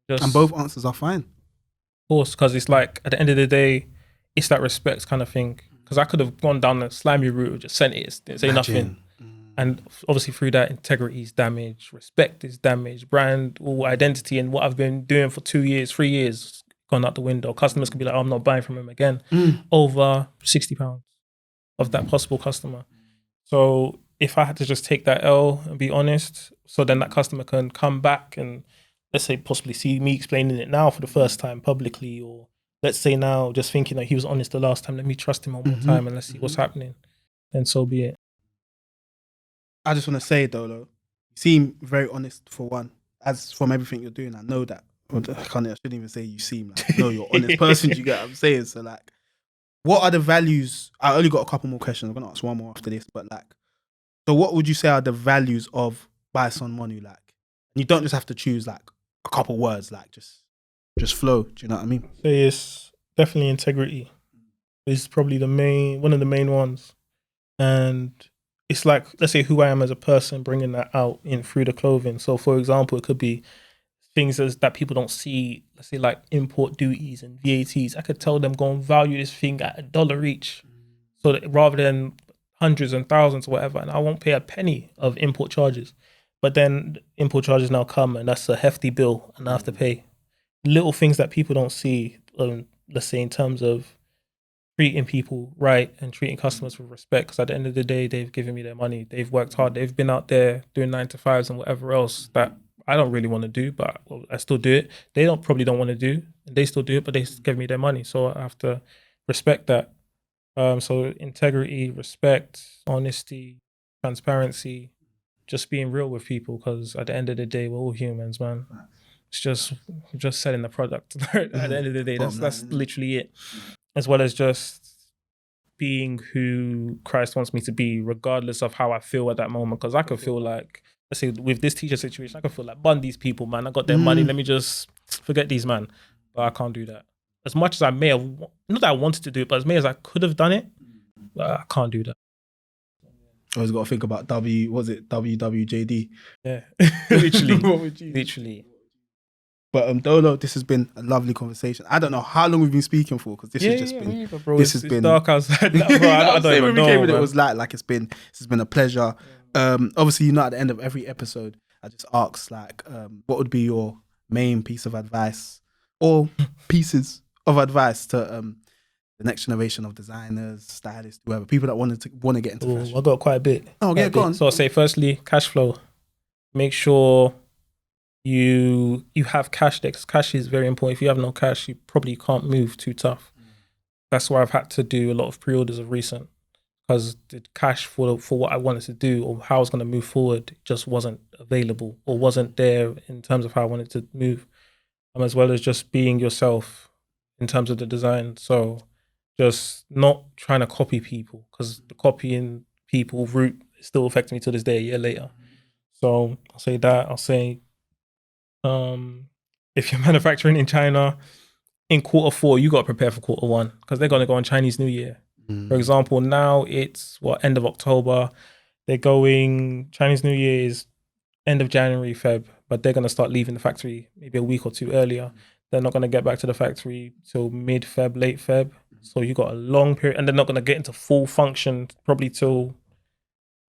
And both answers are fine. Of course, because it's like, at the end of the day, it's that respect kind of thing. Because I could have gone down the slimy route and just sent it, say nothing. And obviously through that, integrity is damaged, respect is damaged, brand identity, and what I've been doing for 2 years, 3 years, gone out the window. Customers could be like, oh, I'm not buying from him again. Over £60 of that possible customer. So if I had to just take that L and be honest, so then that customer can come back and let's say possibly see me explaining it now for the first time publicly, or let's say now just thinking that he was honest the last time, let me trust him one more time and let's see what's happening. Then so be it. I just want to say, Dolo, you seem very honest for one. As from everything you're doing, I know that. I shouldn't even say you seem like, no, you're an honest person. You get what I'm saying? So like, what are the values? I only got a couple more questions. I'm gonna ask one more after this, but like, so what would you say are the values of BySunmonu? Like, you don't just have to choose like a couple words, like just flow. Do you know what I mean? So it's definitely integrity. It's probably one of the main ones, and it's like, let's say who I am as a person, bringing that out in through the clothing. So for example, it could be things that people don't see, let's say like import duties and VATs. I could tell them go and value this thing at $1 each. So that rather than hundreds and thousands or whatever, and I won't pay a penny of import charges. But then import charges now come and that's a hefty bill and I have to pay. Little things that people don't see, let's say in terms of treating people right and treating customers with respect, because at the end of the day, they've given me their money. They've worked hard. They've been out there doing 9 to 5s and whatever else that I don't really want to do, but I still do it. They probably don't want to do, and they still do it, but they give me their money. So I have to respect that. So integrity, respect, honesty, transparency, just being real with people, because at the end of the day, we're all humans, man. It's just selling the product. At the end of the day, that's literally it. As well as just being who Christ wants me to be, regardless of how I feel at that moment. Because I could feel like, let's say with this teacher situation, I could feel like, bun these people, man. I got their money. Let me just forget these, man. But I can't do that. As much as I may have, not that I wanted to do it, but as many as I could have done it, I can't do that. Always got to think about WWJD. Yeah, literally. What would you? Literally. But Dolo, this has been a lovely conversation. I don't know how long we've been speaking for, because this has just been. Bro, this it's has been dark outside. Bro, I don't even know. It was like it's been. This has been a pleasure. Obviously, at the end of every episode, I just ask like, what would be your main piece of advice or pieces of advice to the next generation of designers, stylists, whoever, people that want to get into fashion? I got quite a bit. Oh yeah, go on. So I'll say firstly, cash flow. Make sure you have cash there, because cash is very important. If you have no cash, you probably can't move too tough. That's why I've had to do a lot of pre-orders of recent, because the cash for what I wanted to do or how I was going to move forward just wasn't available or wasn't there in terms of how I wanted to move. As well as just being yourself in terms of the design. So just not trying to copy people, because the copying people route still affects me to this day, a year later. So I'll say that. I'll say, if you're manufacturing in China, in Q4, you got to prepare for Q1, because they're going to go on Chinese New Year. For example, now it's end of October. They're going, Chinese New Year is end of January, Feb, but they're going to start leaving the factory maybe a week or two earlier. They're not going to get back to the factory till mid-Feb, late Feb. So you got a long period, and they're not going to get into full function probably till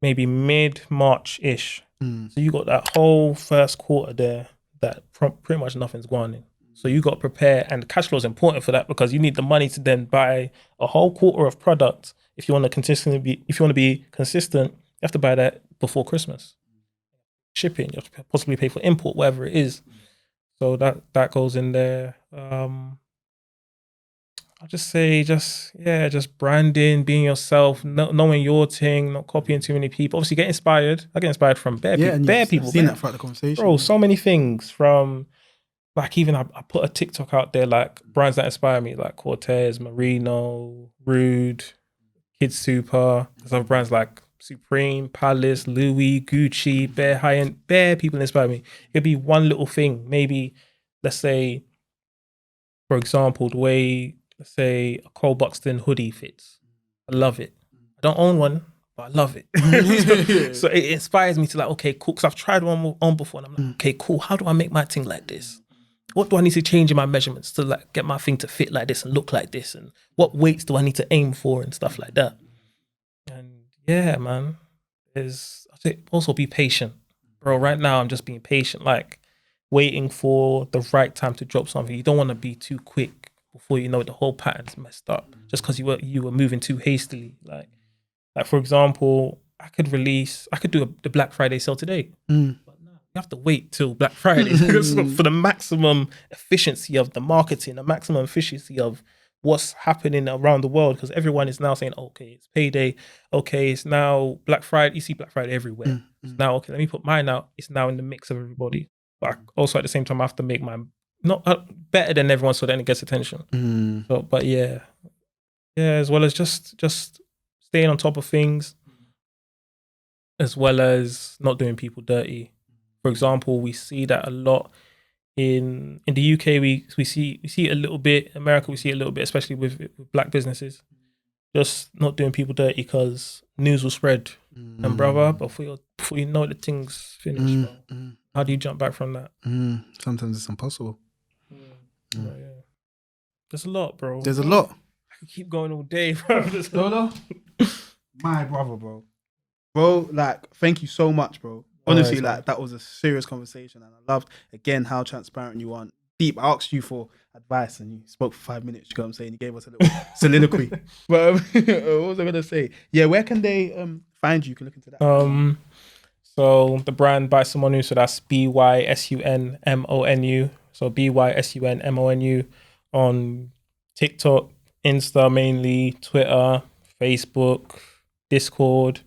maybe mid-March-ish. So you got that whole first quarter there that pretty much nothing's going in. So you got to prepare, and cash flow is important for that, because you need the money to then buy a whole quarter of product. If you want to be consistent, you have to buy that before Christmas. Shipping, you have to possibly pay for import, whatever it is. So that goes in there. I'll just say, just branding, being yourself, knowing your thing, not copying too many people. Obviously, get inspired. I get inspired from bare people. I've seen that throughout the conversation, bro. So many things from, like, even I put a TikTok out there, like brands that inspire me, like Cortez, Merino, Rude, Kid Super. There's other brands like Supreme, Palace, Louis, Gucci, bare high-end, bare people inspire me. It could be one little thing. Maybe, let's say, for example, the way, let's say, a Cole Buxton hoodie fits. I love it. I don't own one, but I love it. So it inspires me to, like, okay, cool, because I've tried one on before, and I'm like, okay, cool, how do I make my thing like this? What do I need to change in my measurements to, like, get my thing to fit like this and look like this? And what weights do I need to aim for and stuff like that? And yeah, man, I say also be patient, bro. Right now, I'm just being patient, like waiting for the right time to drop something. You don't want to be too quick before you know the whole pattern's messed up, just because you were moving too hastily. Like for example, I could do the Black Friday sale today. Mm. But no, you have to wait till Black Friday for the maximum efficiency of the marketing, the maximum efficiency of what's happening around the world, because everyone is now saying, okay, it's payday. Okay, it's now Black Friday. You see Black Friday everywhere. So now, okay, let me put mine out. It's now in the mix of everybody. But also at the same time, I have to make mine not better than everyone so then it gets attention. So, but yeah, as well as just staying on top of things, as well as not doing people dirty. For example, we see that a lot in the UK. We see it a little bit. America, we see it a little bit, especially with black businesses, just not doing people dirty because news will spread. And brother, before you know the thing's finished, bro. How do you jump back from that? Sometimes it's impossible. Yeah. There's a lot, bro. There's a lot. I could keep going all day, bro. Dolo, my brother, bro, like, thank you so much, bro. Honestly, like, that was a serious conversation, and I loved, again, how transparent you are. Deep, I asked you for advice, and you spoke for 5 minutes, you know what I'm saying? You gave us a little soliloquy. But what was I going to say? Yeah, where can they find you? You can look into that. So the brand BySunmonu, so that's BySunmonu. So BySunmonu on TikTok, Insta mainly, Twitter, Facebook, Discord,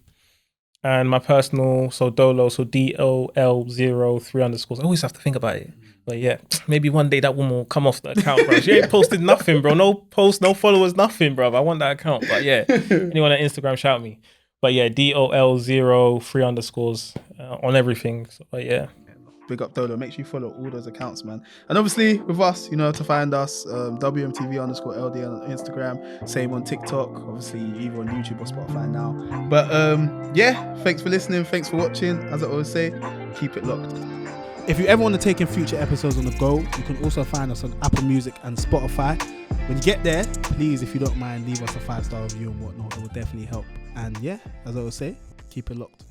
and my personal, so Dolo, so DOL03_. I always have to think about it. But yeah, maybe one day that woman will come off the account, bro. She ain't posted nothing, bro. No posts, no followers, nothing, bro. I want that account. But yeah, anyone on Instagram, shout me. But yeah, DOL03_ on everything. So, but yeah. Big up Dolo. Make sure you follow all those accounts, man. And obviously with us, you know, to find us, WMTV_LD on Instagram, same on TikTok, obviously either on YouTube or Spotify now. But yeah, thanks for listening, thanks for watching. As I always say, keep it locked. If you ever want to take in future episodes on the go, you can also find us on Apple Music and Spotify. When you get there, please, if you don't mind, leave us a 5-star review and whatnot. It will definitely help. And yeah, as I always say, keep it locked.